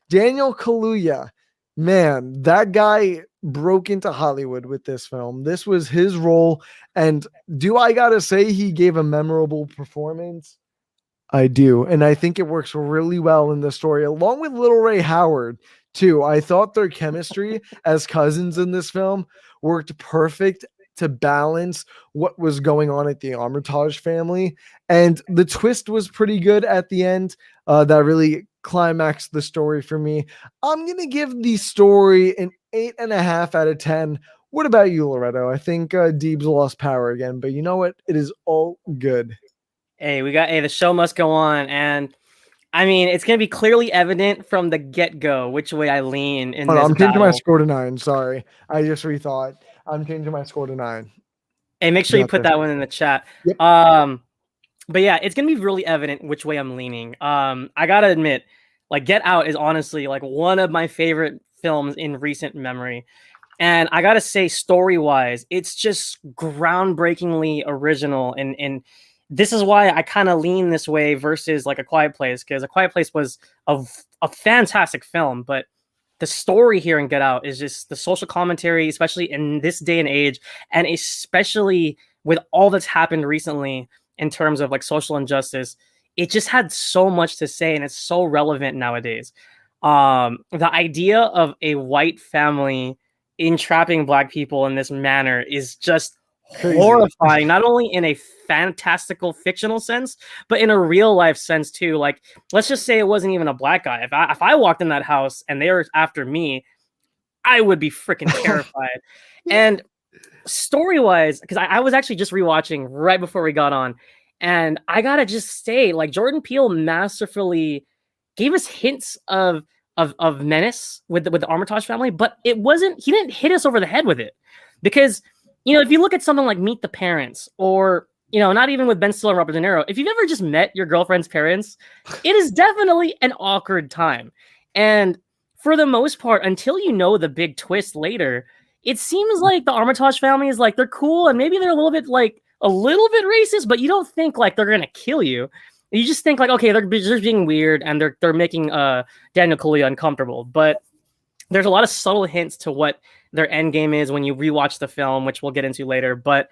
Daniel Kaluuya, man, that guy broke into Hollywood with this film. This was his role. And do I gotta say he gave a memorable performance? I do. And I think it works really well in the story, along with Little Ray Howard, too. I thought their chemistry as cousins in this film worked perfect to balance what was going on at the Armitage family. And the twist was pretty good at the end. That really climaxed the story for me. I'm going to give the story an 8.5 out of 10. What about you, Loretto? I think Deeb's lost power again, but you know what? It is all good. Hey, the show must go on. And I mean, it's gonna be clearly evident from the get-go which way I lean in Hold on, this I'm changing my battle. score to 9. Sorry, I just rethought. I'm changing my score to 9. And make sure you Got put this. that one in the chat. Yep. But yeah, it's gonna be really evident which way I'm leaning. I gotta admit, like Get Out is honestly like one of my favorite films in recent memory. And I gotta say, story-wise, it's just groundbreakingly original. And this is why I kind of lean this way versus like A Quiet Place, because A Quiet Place was a fantastic film, but the story here in Get Out is just the social commentary, especially in this day and age, and especially with all that's happened recently in terms of like social injustice. It just had so much to say, and it's so relevant nowadays. The idea of a white family entrapping black people in this manner is just Crazy. horrifying, not only in a fantastical fictional sense, but in a real life sense too. Like, let's just say it wasn't even a black guy. If I walked in that house and they were after me, I would be freaking terrified. And story-wise, because I was actually just rewatching right before we got on, and I gotta just say, like, Jordan Peele masterfully gave us hints of menace with the Armitage family, but he didn't hit us over the head with it. Because, if you look at something like Meet the Parents, or not even with Ben Stiller and Robert De Niro, if you've ever just met your girlfriend's parents, it is definitely an awkward time. And for the most part, until you know the big twist later, it seems like the Armitage family is like, they're cool, and maybe they're a little bit racist, but you don't think like they're gonna kill you. You just think like, okay, they're just being weird, and they're making Daniel Kaluuya uncomfortable. But there's a lot of subtle hints to what their end game is when you rewatch the film, which we'll get into later. But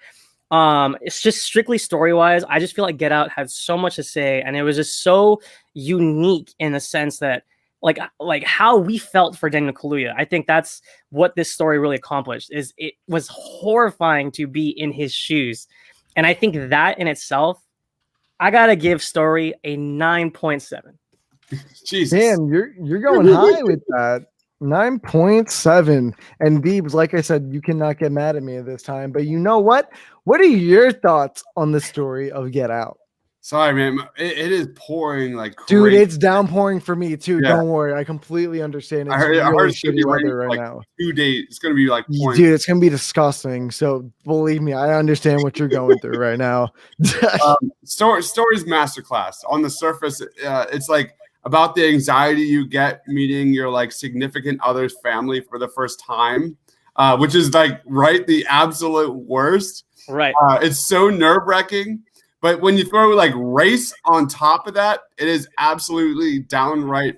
it's just strictly story-wise, I just feel like Get Out had so much to say, and it was just so unique in the sense that like how we felt for Daniel Kaluuya. I think that's what this story really accomplished. Is it was horrifying to be in his shoes. And I think that in itself, I gotta give Story a 9.7. Jesus. Damn, you're going high with that. 9.7. And Deebs, like I said, you cannot get mad at me at this time. But you know what? What are your thoughts on the story of Get Out? Sorry, man. It is pouring like crazy. Dude, it's downpouring for me too. Yeah. Don't worry. I completely understand. It's I heard really it's gonna shitty be weather raining right for, now. 2 days. It's gonna be like pouring. Dude, it's gonna be disgusting. So believe me, I understand what you're going through right now. Story's masterclass. On the surface, it's like about the anxiety you get meeting your like significant other's family for the first time, which is like the absolute worst. Right. It's so nerve-wracking. But when you throw like race on top of that, it is absolutely downright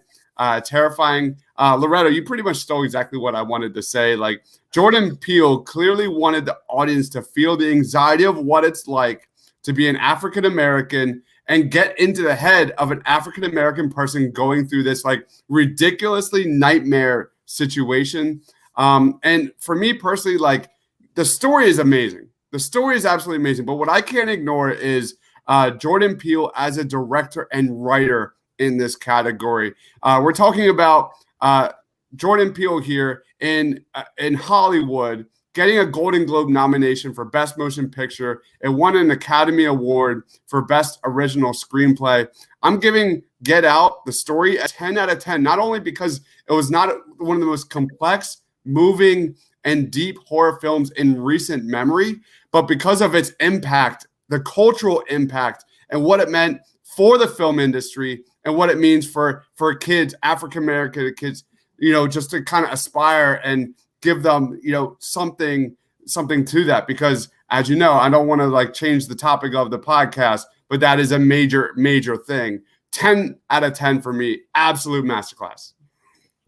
terrifying. Loretto, you pretty much stole exactly what I wanted to say. Like, Jordan Peele clearly wanted the audience to feel the anxiety of what it's like to be an African American and get into the head of an African American person going through this like ridiculously nightmare situation. And for me personally, like, the story is amazing. The story is absolutely amazing. But what I can't ignore is Jordan Peele as a director and writer in this category. We're talking about Jordan Peele here in Hollywood getting a Golden Globe nomination for Best Motion Picture. It won an Academy Award for Best Original Screenplay. I'm giving Get Out, the story, a 10 out of 10, not only because it was not one of the most complex, moving, and deep horror films in recent memory, but because of its impact, the cultural impact, and what it meant for the film industry and what it means for kids, African American kids, just to kind of aspire and give them, something to that. Because as you know, I don't want to like change the topic of the podcast, but that is a major, major thing. 10 out of 10 for me. Absolute masterclass.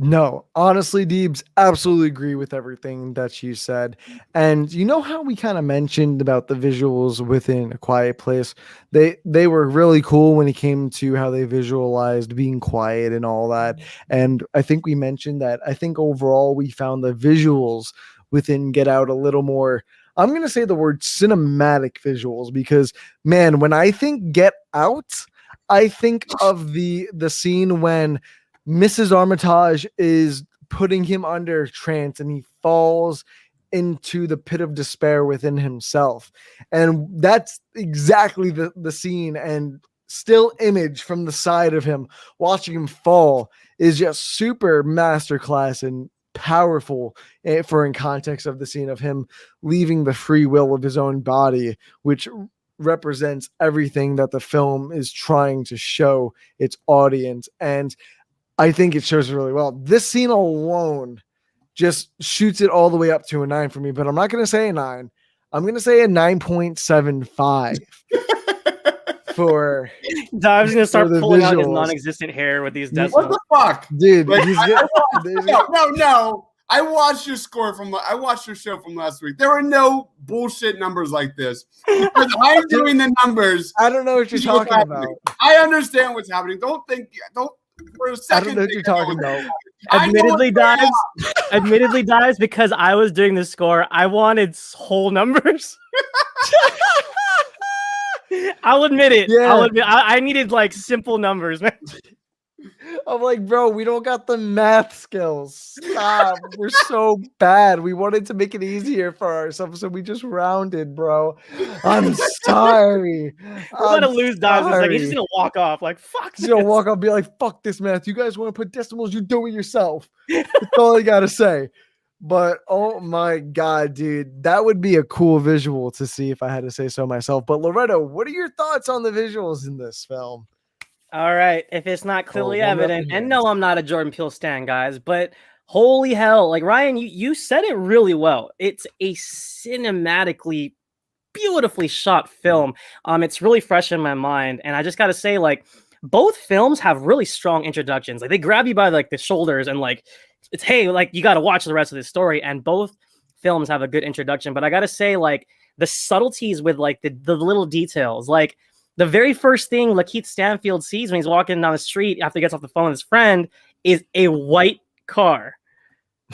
No, honestly, Deebs, absolutely agree with everything that you said. And you know how we kind of mentioned about the visuals within A Quiet Place? They were really cool when it came to how they visualized being quiet and all that. And I think we mentioned that I think overall we found the visuals within Get Out a little more, I'm going to say the word cinematic visuals, because man, when I think Get Out, I think of the scene when Mrs. Armitage is putting him under trance and he falls into the pit of despair within himself. And that's exactly the scene. And still image from the side of him watching him fall is just super masterclass and powerful for in context of the scene of him leaving the free will of his own body, which represents everything that the film is trying to show its audience. And I think it shows it really well. This scene alone just shoots it all the way up to a 9 for me, but I'm not going to say a 9. I'm going to say a 9.75 for. I was going to start pulling out his visuals. non-existent hair with these What decimals. the fuck, Dude, Like, he's no. I watched your score I watched your show from last week. There were no bullshit numbers like this. Because I'm doing the numbers. I don't know what you're talking about. I understand what's happening. Don't for a second. I don't know what you're talking about. Admittedly, dies because I was doing the score. I wanted whole numbers. I'll admit it. Yeah. I'll admit I needed like simple numbers, man. I'm like, bro, we don't got the math skills. Stop. We're so bad. We wanted to make it easier for ourselves, so we just rounded, bro. I'm sorry. We're gonna lose dimes. It's like he's just gonna walk off. Like fuck. He's gonna walk up and be like, fuck this math. You guys want to put decimals? You do it yourself. That's all I gotta say. But oh my god, dude, that would be a cool visual to see if I had to say so myself. But Loretto, what are your thoughts on the visuals in this film? All right, if it's not clearly one evident, up and no, I'm not a Jordan Peele stan, guys, but holy hell, like Ryan, you said it really well. It's a cinematically beautifully shot film. It's really fresh in my mind, and I just gotta say, like, both films have really strong introductions. Like they grab you by like the shoulders and like it's hey, like you gotta watch the rest of this story, and both films have a good introduction. But I gotta say, like the subtleties with like the little details, like the very first thing Lakeith Stanfield sees when he's walking down the street after he gets off the phone with his friend is a white car.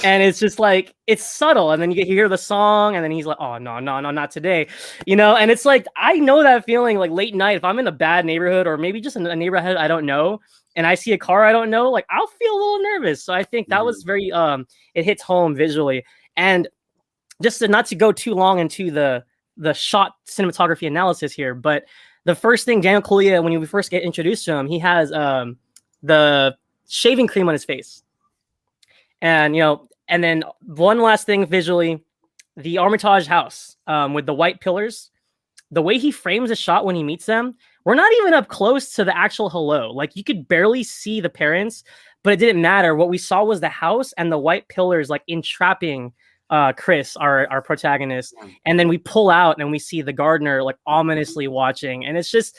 And it's just like, it's subtle. And then you hear the song and then he's like, oh, no, not today. You know, and it's like, I know that feeling like late night, if I'm in a bad neighborhood or maybe just in a neighborhood I don't know, and I see a car I don't know, like I'll feel a little nervous. So I think that was very, it hits home visually. And just not to go too long into the shot cinematography analysis here, but the first thing Daniel Kaluuya, when we first get introduced to him, he has the shaving cream on his face. And, you know, and then one last thing visually, the Armitage house with the white pillars, the way he frames the shot when he meets them, we're not even up close to the actual hello. Like you could barely see the parents, but it didn't matter. What we saw was the house and the white pillars like entrapping Chris, our protagonist, and then we pull out and we see the gardener like ominously watching, and it's just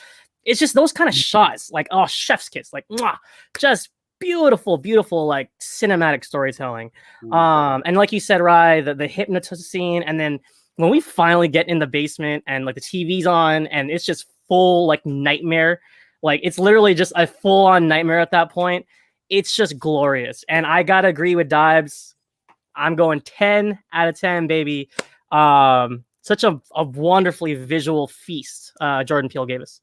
those kind of shots, like oh, chef's kiss, like mwah, just beautiful like cinematic storytelling. And like you said, Rye, the hypnotist scene, and then when we finally get in the basement and like the TV's on and it's just full like nightmare, like it's literally just a full-on nightmare at that point. It's just glorious, and I gotta agree with Dibes. I'm going 10 out of 10, baby. Such a wonderfully visual feast Jordan Peele gave us.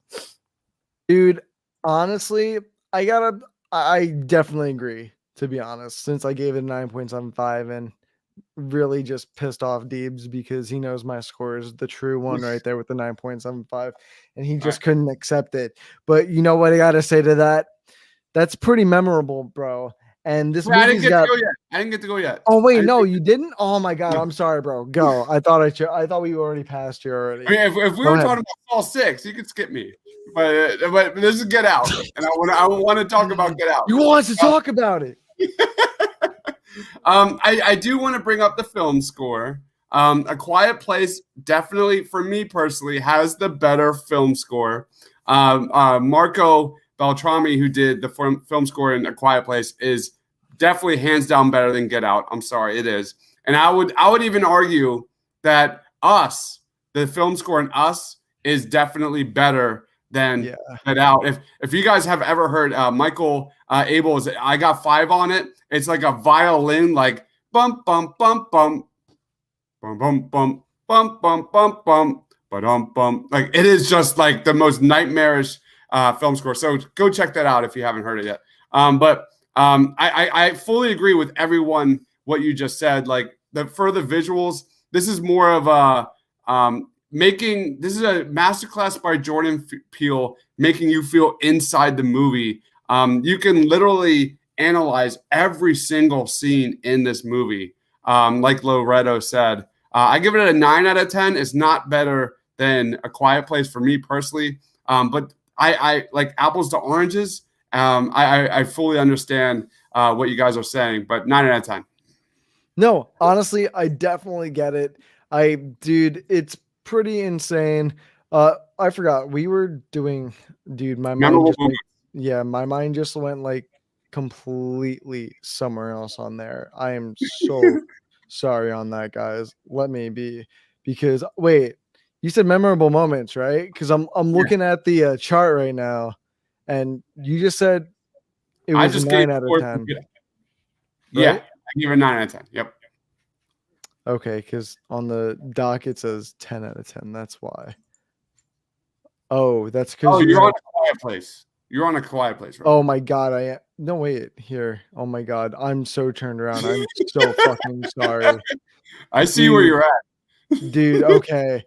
Dude, honestly, I definitely agree, to be honest, since I gave it a 9.75 and really just pissed off Deebs because he knows my score is the true one right there with the 9.75 and he just couldn't accept it. But you know what I got to say to that? That's pretty memorable, bro. And this I movie's didn't get to go yet. Oh wait, no, you didn't. Oh my god, I'm sorry, bro. Go. I thought we already passed you already. I mean, if we were talking about Fall 6, you could skip me. But this is Get Out, and I want to talk about Get Out. You want to talk about it? I do want to bring up the film score. A Quiet Place definitely, for me personally, has the better film score. Marco Beltrami, who did the film score in A Quiet Place, is definitely hands down better than Get Out. I'm sorry, it is. And I would even argue that Us, the film score in Us, is definitely better than Get Out. If you guys have ever heard Michael Abel's I Got Five on It, it's like a violin, like bum bum bum bum bum bum bum bum bum bum bum bum bum. Like it is just like the most nightmarish film score. So go check that out if you haven't heard it yet. But I fully agree with everyone what you just said. Like for the visuals, this is more of a this is a masterclass by Jordan Peele, making you feel inside the movie. You can literally analyze every single scene in this movie. Like Loretto said, I give it a 9 out of 10. It's not better than A Quiet Place for me personally. But I like apples to oranges. I fully understand what you guys are saying, but 9 out of 10. No, honestly, I definitely get it. Dude, it's pretty insane. I forgot we were doing, dude, my mind just went like completely somewhere else on there. I am so sorry on that, guys. Let me be, because wait, you said memorable moments, right? Because I'm looking at the chart right now, and you just said it was a 9 out of 10. Yeah, right? I give it a 9 out of 10. Yep. Okay, because on the doc it says 10 out of 10. That's why. Oh, that's because you're on A Quiet Place. You're on A Quiet Place, right? Oh my god, no, wait, here. Oh my god, I'm so turned around. I'm so fucking sorry. I see where you're at. Dude, okay.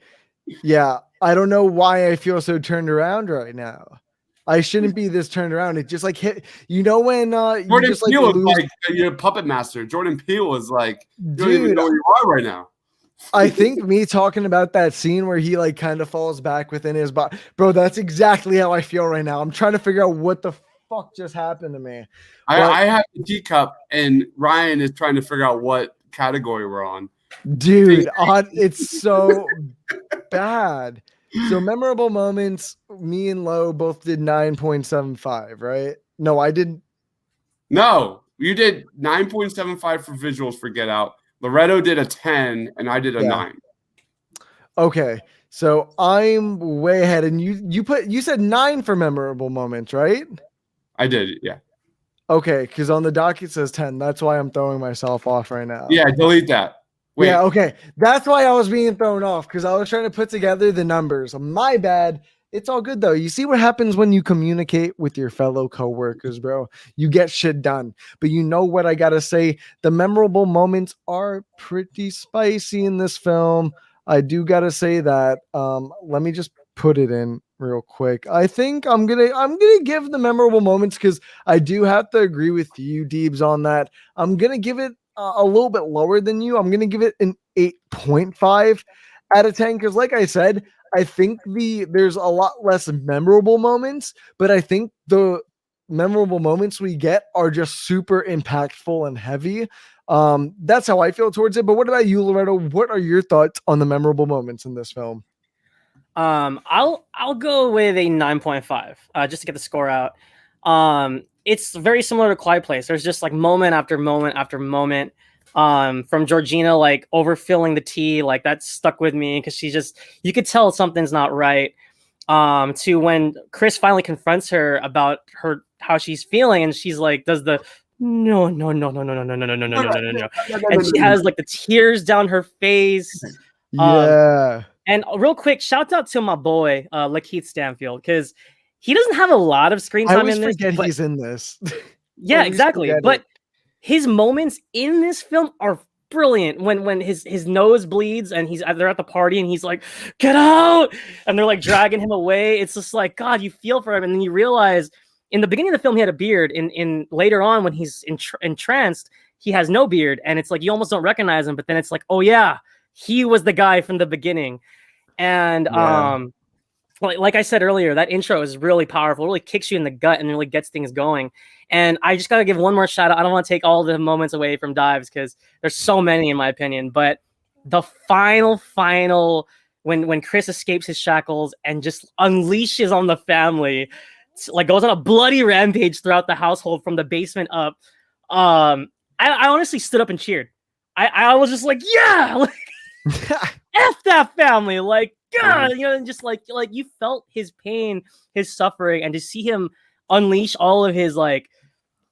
Yeah, I don't know why I feel so turned around right now. I shouldn't be this turned around. It just like hit, you know, when you just like Peele lose. is like you're a puppet master. Jordan Peele is like, you don't even know where you are right now. I think me talking about that scene where he like kind of falls back within his body, bro, that's exactly how I feel right now. I'm trying to figure out what the fuck just happened to me. I have the teacup, and Ryan is trying to figure out what category we're on. Dude, it's so bad. So memorable moments, me and Lo both did 9.75, right? No, I didn't. No, you did 9.75 for visuals for Get Out. Loretto did a 10, and I did a 9. Okay, so I'm way ahead, and you said 9 for memorable moments, right? I did, yeah. Okay, because on the doc it says 10. That's why I'm throwing myself off right now. Yeah, delete that. Wait. Yeah, okay. That's why I was being thrown off, because I was trying to put together the numbers. My bad. It's all good, though. You see what happens when you communicate with your fellow coworkers, bro? You get shit done. But you know what I got to say? The memorable moments are pretty spicy in this film. I do got to say that. Let me just put it in real quick. I think I'm gonna give the memorable moments, because I do have to agree with you, Deebs, on that. I'm going to give it a little bit lower than you. I'm going to give it an 8.5 out of 10, because like I said, I think there's a lot less memorable moments, but I think the memorable moments we get are just super impactful and heavy. That's how I feel towards it. But what about you, Loretto? What are your thoughts on the memorable moments in this film? I'll go with a 9.5 just to get the score out. It's very similar to Quiet Place. There's just like moment after moment after moment. From Georgina like overfilling the tea, like that stuck with me, because you could tell something's not right. To when Chris finally confronts her about how she's feeling, and she's like, does the no, and she has like the tears down her face. Yeah. And real quick, shout out to my boy Lakeith Stanfield, because he doesn't have a lot of screen time in this. But he's in this. Yeah, exactly. But his moments in this film are brilliant. When his nose bleeds and they're at the party and he's like, "Get out!" and they're like dragging him away. It's just like, God, you feel for him, and then you realize in the beginning of the film he had a beard. In later on when he's entranced, he has no beard, and it's like you almost don't recognize him. But then it's like, oh yeah, he was the guy from the beginning. And like I said earlier, that intro is really powerful. It really kicks you in the gut and really gets things going. And I just got to give one more shout out. I don't want to take all the moments away from Dives, because there's so many in my opinion. But the final, when Chris escapes his shackles and just unleashes on the family, like goes on a bloody rampage throughout the household from the basement up. I honestly stood up and cheered. I was just like, yeah, like, F that family, like, God, you know, and just like you felt his pain, his suffering, and to see him unleash all of his like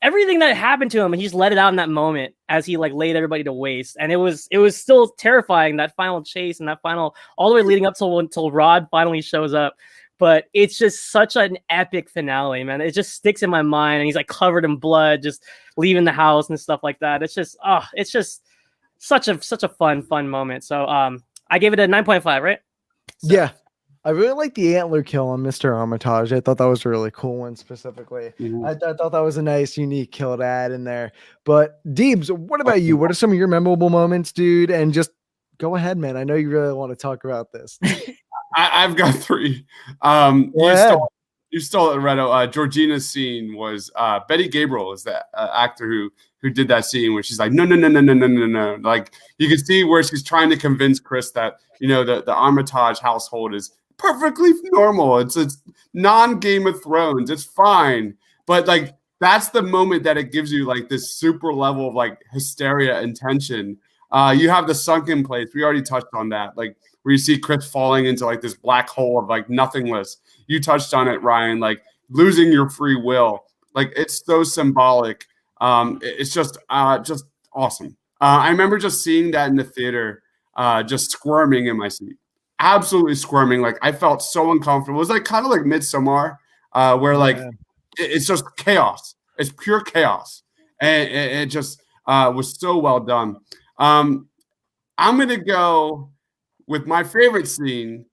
everything that happened to him, and he just let it out in that moment as he like laid everybody to waste. And it was still terrifying, that final chase and that final all the way leading up until Rod finally shows up. But it's just such an epic finale, man. It just sticks in my mind, and he's like covered in blood, just leaving the house and stuff like that. It's just such a fun moment. So I gave it a 9.5, right? So, Yeah. I really like the antler kill on Mr. Armitage. I thought that was a really cool one specifically. Mhm. I thought that was a nice, unique kill to add in there. But Deebs, what about you? What are some of your memorable moments, dude? And just go ahead, man. I know you really want to talk about this. I've got three. Go You ahead. stole it, Redo. Georgina's scene was Betty Gabriel is that actor who did that scene where she's like, no, no, no, no, no, no, no, no. Like you can see where she's trying to convince Chris that the Armitage household is perfectly normal. It's non Game of Thrones. It's fine, but like that's the moment that it gives you like this super level of like hysteria and tension. You have the sunken place. We already touched on that. Like where you see Chris falling into like this black hole of like nothingness. You touched on it, Ryan, like losing your free will. Like it's so symbolic. It's just awesome. I remember just seeing that in the theater, just squirming in my seat, absolutely squirming. Like I felt so uncomfortable. It was like kind of like Midsommar, where like it's just chaos. It's pure chaos, and it just was so well done. I'm gonna go with my favorite scene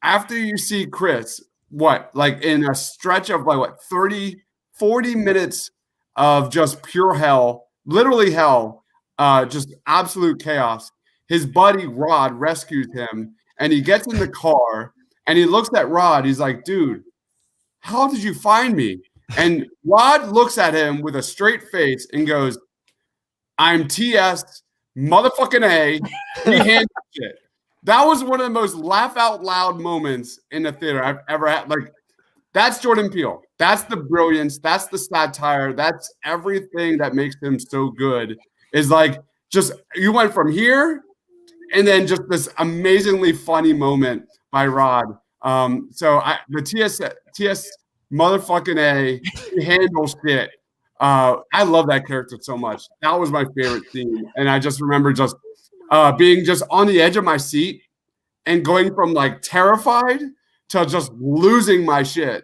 after you see Chris, like in a stretch of like 30, 40 minutes of just pure hell, literally hell, just absolute chaos. His buddy Rod rescues him and he gets in the car and he looks at Rod. He's like, dude, how did you find me? And Rod looks at him with a straight face and goes, I'm TS motherfucking A. He handled it. That was one of the most laugh out loud moments in the theater I've ever had. Like, that's Jordan Peele. That's the brilliance. That's the satire. That's everything that makes him so good. Is like just you went from here and then just this amazingly funny moment by Rod. The TS motherfucking A, he handles shit. I love that character so much. That was my favorite scene, and I just remember just being just on the edge of my seat and going from like terrified to just losing my shit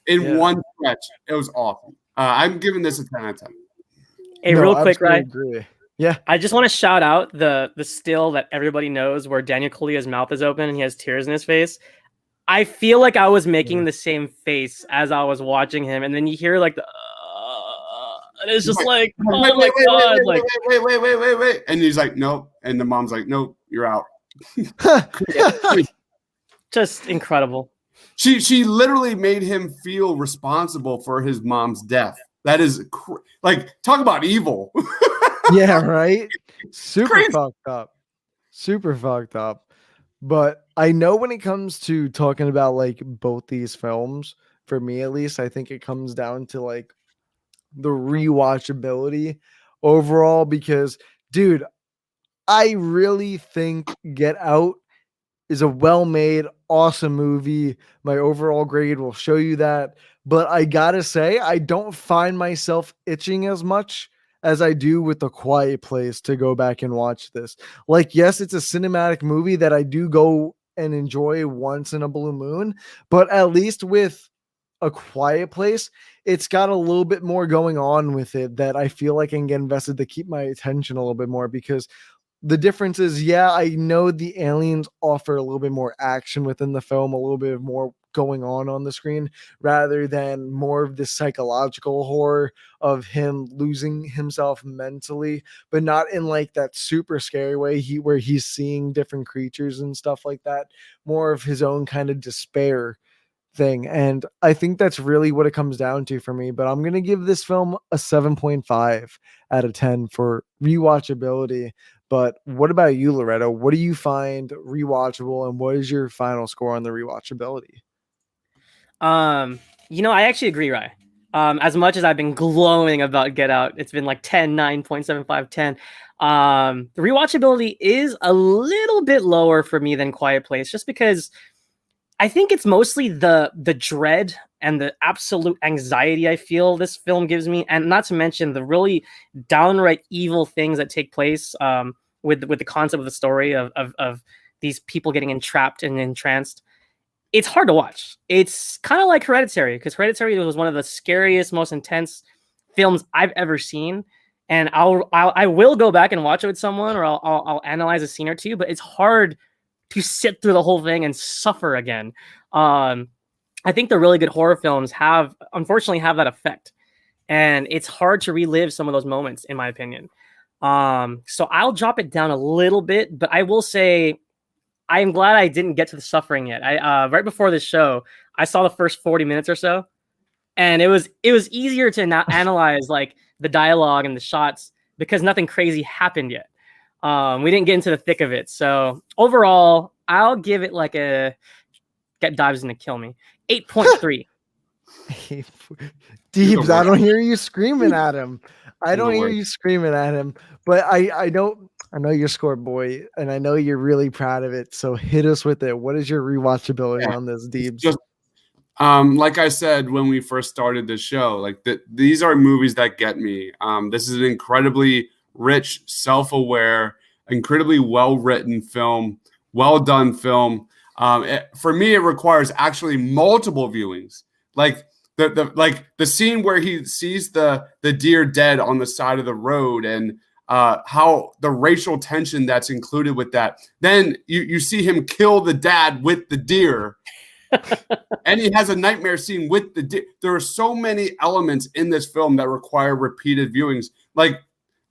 in one stretch. It was awesome. I'm giving this a 10 out of 10. hey, real quick, right? Agree. Yeah. I just want to shout out the still that everybody knows where Daniel Kaluuya's mouth is open and he has tears in his face. I feel like I was making the same face as I was watching him, and then you hear like the and it's just like, oh my god, like wait, and he's like, nope, and the mom's like, nope, you're out. just incredible. She literally made him feel responsible for his mom's death. That is like talk about evil. Yeah, right. Super Crazy. fucked up. Super fucked up. But I know when it comes to talking about like both these films, for me at least, I think it comes down to like the rewatchability overall because, dude, I really think Get Out is a well-made, awesome movie. My overall grade will show you that. But I gotta say, I don't find myself itching as much as I do with The Quiet Place to go back and watch this. Like, yes, it's a cinematic movie that I do go and enjoy once in a blue moon, but at least with A Quiet Place, it's got a little bit more going on with it that I feel like I can get invested to keep my attention a little bit more because the difference is, yeah, I know the aliens offer a little bit more action within the film, a little bit more going on the screen rather than more of this psychological horror of him losing himself mentally, but not in like that super scary way where he's seeing different creatures and stuff like that, more of his own kind of despair thing. And I think that's really what it comes down to for me, but I'm going to give this film a 7.5 out of 10 for rewatchability. But what about you, Loretto? What do you find rewatchable and what is your final score on the rewatchability? I actually agree, Ryan. As much as I've been glowing about Get Out, it's been like 10, 9.75, 10. The rewatchability is a little bit lower for me than Quiet Place, just because I think it's mostly the dread and the absolute anxiety I feel this film gives me, and not to mention the really downright evil things that take place with the concept of the story of these people getting entrapped and entranced. It's hard to watch. It's kind of like Hereditary, because Hereditary was one of the scariest, most intense films I've ever seen. And I will go back and watch it with someone, or I'll analyze a scene or two. But it's hard to sit through the whole thing and suffer again. I think the really good horror films unfortunately have that effect, and it's hard to relive some of those moments, in my opinion. So I'll drop it down a little bit, but I will say I am glad I didn't get to the suffering yet. I right before this show, I saw the first 40 minutes or so, and it was easier to not analyze like the dialogue and the shots because nothing crazy happened yet. We didn't get into the thick of it. So overall, I'll give it like a get Dives gonna kill me 8.3. Deebs, I don't hear you screaming at him. I don't hear you screaming at him, but I know your score, boy, and I know you're really proud of it. So hit us with it. What is your rewatchability on this, Deebs? Just, like I said when we first started this show, like these are movies that get me. This is an incredibly rich, self-aware, incredibly well-written film, well-done film. For me, it requires actually multiple viewings. Like the scene where he sees the deer dead on the side of the road, and how the racial tension that's included with that. Then you see him kill the dad with the deer. And he has a nightmare scene with the deer. There are so many elements in this film that require repeated viewings. Like,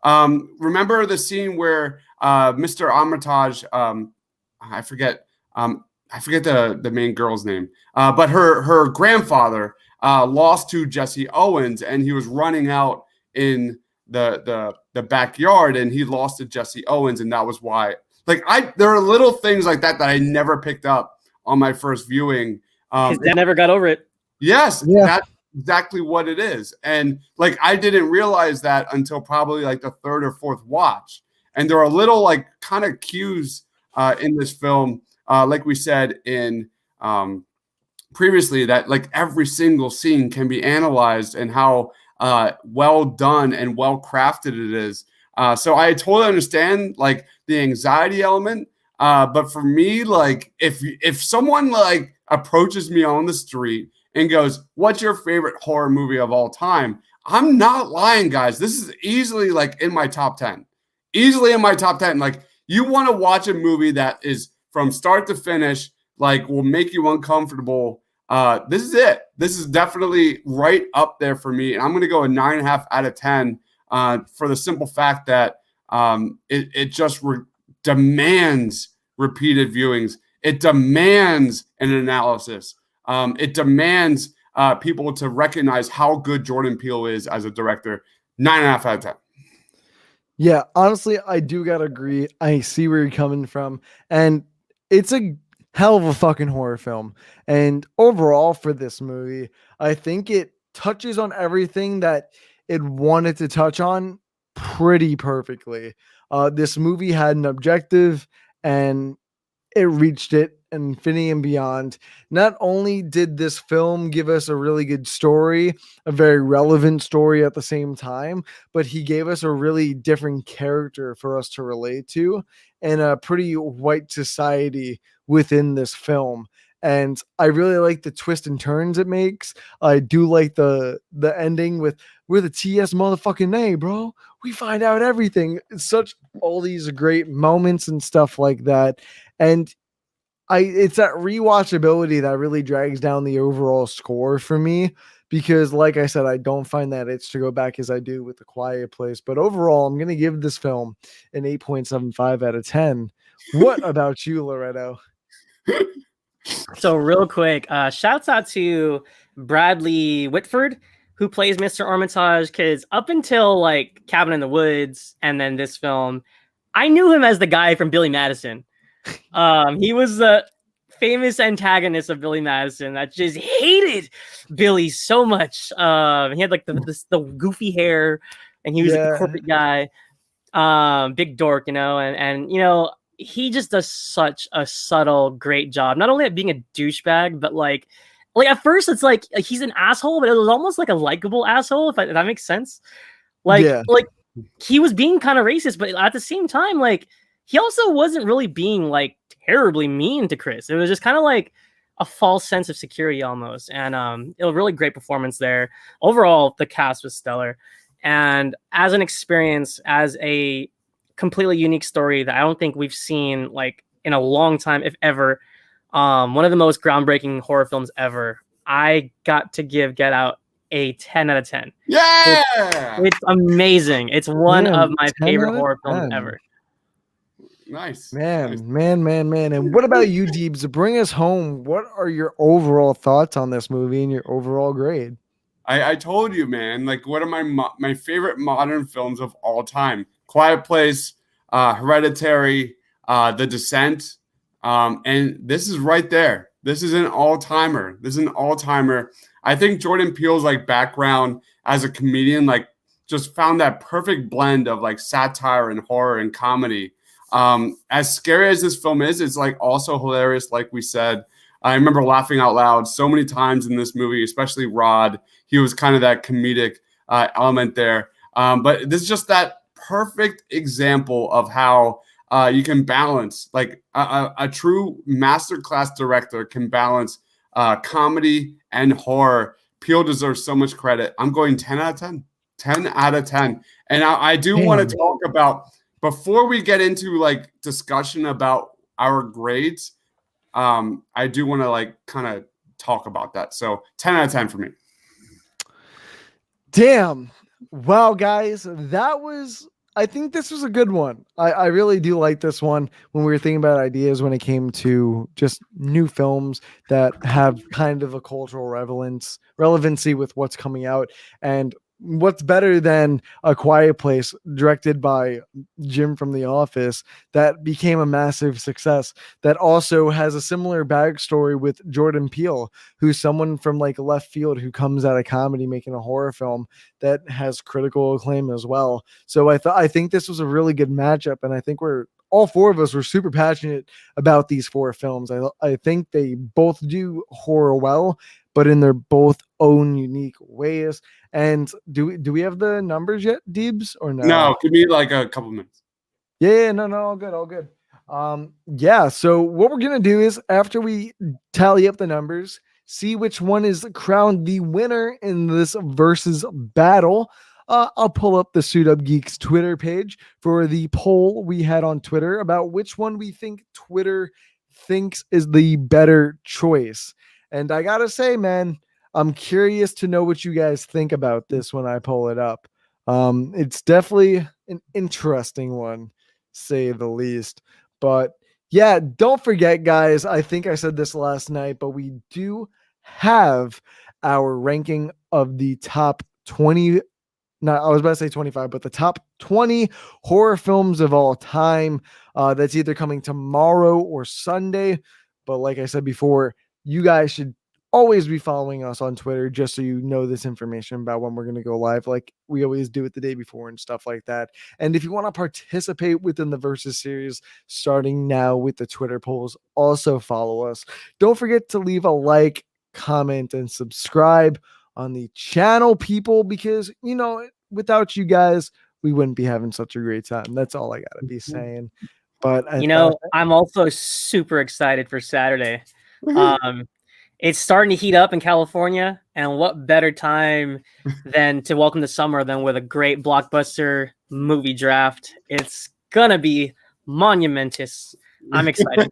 remember the scene where Mr. Armitage, I forget the main girl's name, but her grandfather lost to Jesse Owens, and he was running out in the backyard, and he lost to Jesse Owens, and that was why. Like, there are little things like that I never picked up on my first viewing. His dad never got over it. Yes, yeah. That's exactly what it is. And like, I didn't realize that until probably like the third or fourth watch. And there are little like kind of cues in this film, like we said in previously, that like every single scene can be analyzed and how well done and well crafted it is. So I totally understand like the anxiety element. But for me, like if someone like approaches me on the street and goes, "What's your favorite horror movie of all time?" I'm not lying, guys. This is easily like in my top 10. Easily in my top 10. Like, you want to watch a movie that is from start to finish, like will make you uncomfortable. This is it. This is definitely right up there for me. And I'm going to go a 9.5 out of 10 for the simple fact that it just demands repeated viewings. It demands an analysis. It demands people to recognize how good Jordan Peele is as a director. 9.5 out of 10. Yeah, honestly, I do gotta agree. I see where you're coming from, and it's a hell of a fucking horror film. And overall, for this movie, I think it touches on everything that it wanted to touch on pretty perfectly. This movie had an objective, and it reached it, infinity and beyond. Not only did this film give us a really good story, a very relevant story at the same time, but he gave us a really different character for us to relate to, and a pretty white society within this film. And I really like the twists and turns it makes. I do like the ending with "We're the TS motherfucking A, bro. We find out everything." It's such all these great moments and stuff like that. And it's that rewatchability that really drags down the overall score for me, because like I said, I don't find that itch to go back as I do with The Quiet Place. But overall, I'm going to give this film an 8.75 out of 10. What about you, Loretto? So real quick, shouts out to Bradley Whitford, who plays Mr. Armitage, because up until like Cabin in the Woods and then this film, I knew him as the guy from Billy Madison. He was the famous antagonist of Billy Madison that just hated Billy so much. He had like the goofy hair, and he was like a corporate guy, big dork, and he just does such a subtle, great job. Not only at being a douchebag, but like at first it's like he's an asshole, but it was almost like a likable asshole, if that makes sense. Like he was being kind of racist, but at the same time, like, he also wasn't really being like terribly mean to Chris. It was just kind of like a false sense of security almost. And it was a really great performance there. Overall, the cast was stellar. And as an experience, as a completely unique story that I don't think we've seen like in a long time, if ever. One of the most groundbreaking horror films ever. I got to give Get Out a 10 out of 10. Yeah. It's amazing. It's one Damn, of my 10 favorite out of horror films 10. ever. Nice. Man. And what about you, Deebs? Bring us home. What are your overall thoughts on this movie and your overall grade? I told you, man. Like, what are my favorite modern films of all time? Quiet Place, Hereditary, The Descent, and this is right there. This is an all-timer. I think Jordan Peele's like background as a comedian, like, just found that perfect blend of like satire and horror and comedy. As scary as this film is, it's like also hilarious. Like we said, I remember laughing out loud so many times in this movie, especially Rod. He was kind of that comedic element there. But this is just that perfect example of how you can balance, like a true masterclass director can balance comedy and horror. Peele deserves so much credit. I'm going 10 out of 10. 10 out of 10. And I do want to talk about, before we get into like discussion about our grades, I do want to like kind of talk about that. So 10 out of 10 for me. Damn. Wow, guys. I think this was a good one. I really do like this one when we were thinking about ideas when it came to just new films that have kind of a cultural relevancy with what's coming out. And what's better than A Quiet Place, directed by Jim from The Office, that became a massive success, that also has a similar backstory with Jordan Peele, who's someone from like left field who comes out of comedy making a horror film that has critical acclaim as well. So I think this was a really good matchup, and I think all four of us were super passionate about these four films. I think they both do horror well, but in their both own unique ways. And do we have the numbers yet, Deebs, or no? No, give me like a couple minutes. Yeah, no, all good. Yeah, so what we're gonna do is, after we tally up the numbers, see which one is crowned the winner in this versus battle. I'll pull up the Suit Up Geeks Twitter page for the poll we had on Twitter about which one we think Twitter thinks is the better choice. And I gotta say, man, I'm curious to know what you guys think about this when I pull it up. It's definitely an interesting one, say the least. But yeah, don't forget, guys, I think I said this last night, but we do have our ranking of the top 20. No, I was about to say 25, but the top 20 horror films of all time. That's either coming tomorrow or Sunday. But like I said before, you guys should always be following us on Twitter just so you know this information about when we're going to go live, like we always do it the day before and stuff like that. And if you want to participate within the Versus series, starting now with the Twitter polls, also follow us. Don't forget to leave a like, comment, and subscribe on the channel, people, because, you know, without you guys, we wouldn't be having such a great time. That's all I got to be saying. But I'm also super excited for Saturday. It's starting to heat up in California, and what better time than to welcome the summer than with a great blockbuster movie draft. It's gonna be monumentous. I'm excited.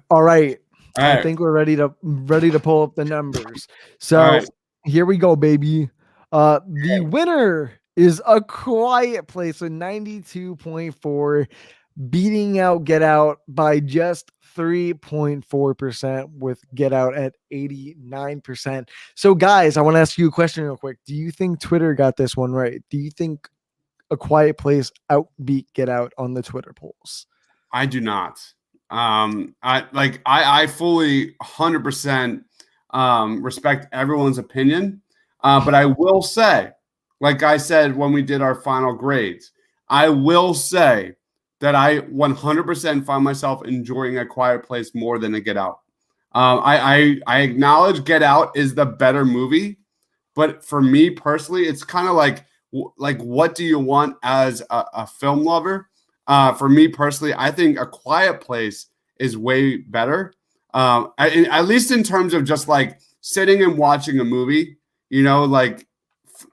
All right. I think we're ready to pull up the numbers. So here we go, baby. The winner is A Quiet Place with 92.4, beating out Get Out by just 3.4%, with Get Out at 89%. So guys, I want to ask you a question real quick. Do you think Twitter got this one right? Do you think A Quiet Place outbeat Get Out on the Twitter polls? I do not. I fully 100% respect everyone's opinion. But I will say, like I said when we did our final grades, I will say that I 100% find myself enjoying A Quiet Place more than a Get Out. I acknowledge Get Out is the better movie, but for me personally, it's kind of like what do you want as a film lover? For me personally, I think A Quiet Place is way better, at least in terms of just like sitting and watching a movie, you know, like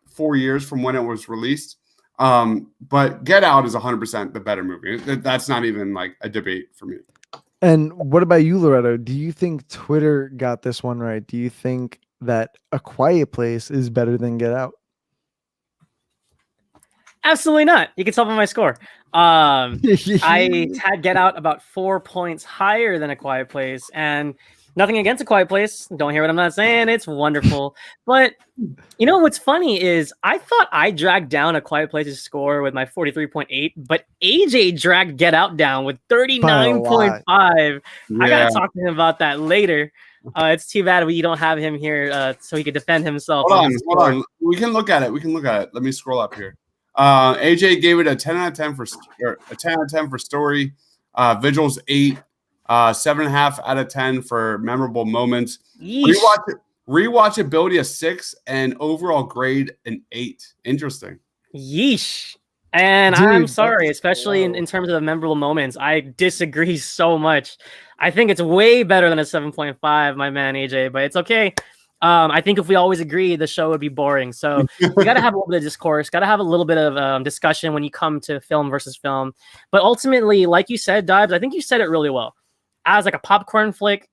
4 years from when it was released. But Get Out is 100% the better movie. That's not even like a debate for me. And what about you, Loretto? Do you think Twitter got this one right? Do you think that A Quiet Place is better than Get Out? Absolutely not. You can tell by my score. I had Get Out about 4 points higher than A Quiet Place, and nothing against A Quiet Place. Don't hear what I'm not saying. It's wonderful. But you know what's funny is I thought I dragged down A Quiet Place's score with my 43.8, but AJ dragged Get Out down with 39.5. I gotta talk to him about that later. It's too bad we don't have him here so he could defend himself. Hold on. We can look at it. Let me scroll up here. AJ gave it a 10 out of 10 for story. Visuals 8, 7.5 out of 10 for memorable moments. Rewatchability a 6 and overall grade an 8. Interesting. Yeesh. And dude, I'm sorry, especially in terms of the memorable moments. I disagree so much. I think it's way better than a 7.5, my man AJ, but it's okay. I think if we always agree, the show would be boring. So we got to have a little bit of discourse, got to have a little bit of discussion when you come to film versus film. But ultimately, like you said, Dibs, I think you said it really well. As like a popcorn flick,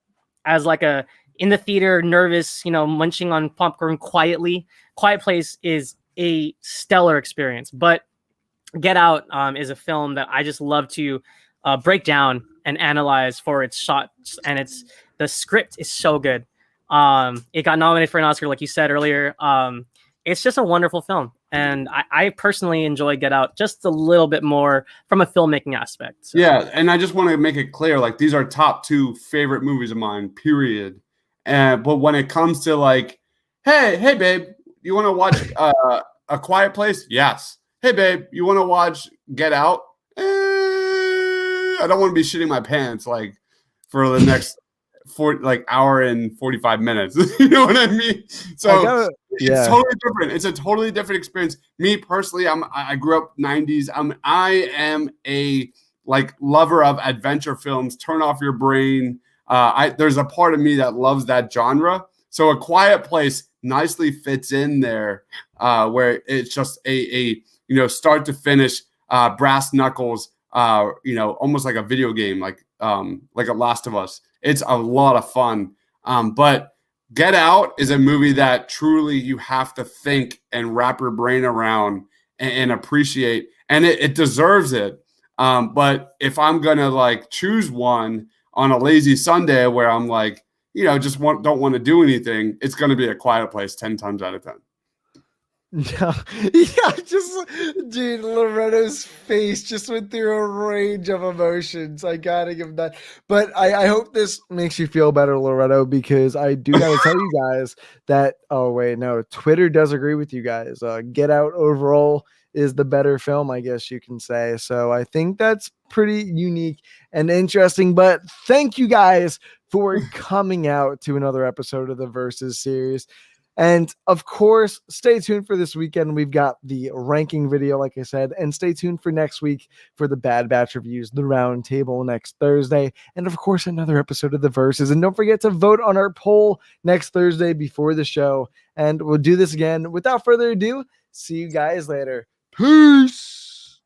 as like a in the theater, nervous, munching on popcorn quietly, Quiet Place is a stellar experience. But Get Out is a film that I just love to break down and analyze for its shots, and the script is so good. It got nominated for an Oscar, like you said earlier. It's just a wonderful film, and I personally enjoy Get Out just a little bit more from a filmmaking aspect. So. Yeah, and I just want to make it clear, like these are top 2 favorite movies of mine, period. But when it comes to like, hey, babe, you want to watch A Quiet Place? Yes. Hey, babe, you want to watch Get Out? I don't want to be shitting my pants like for the next hour and 45 minutes. You know what I mean? So it's totally different. It's a totally different experience. Me personally, I grew up 90s. I am a lover of adventure films. Turn off your brain. There's a part of me that loves that genre. So A Quiet Place nicely fits in there, where it's just a start to finish, brass knuckles, almost like a video game, like a Last of Us. It's a lot of fun. But Get Out is a movie that truly you have to think and wrap your brain around and appreciate, and it deserves it. But if I'm gonna choose one on a lazy Sunday where I'm don't want to do anything, it's gonna be A Quiet Place 10 times out of 10. No, yeah, dude, Loretto's face just went through a range of emotions. I gotta give him that. But I hope this makes you feel better, Loretto, because I do gotta tell you guys that, Twitter does agree with you guys. Get Out overall is the better film, I guess you can say. So I think that's pretty unique and interesting. But thank you guys for coming out to another episode of the Versus series. And of course, stay tuned for this weekend. We've got the ranking video, like I said, and stay tuned for next week for the Bad Batch reviews, the round table next Thursday, and of course, another episode of the Verses. And don't forget to vote on our poll next Thursday before the show. And we'll do this again. Without further ado, see you guys later. Peace.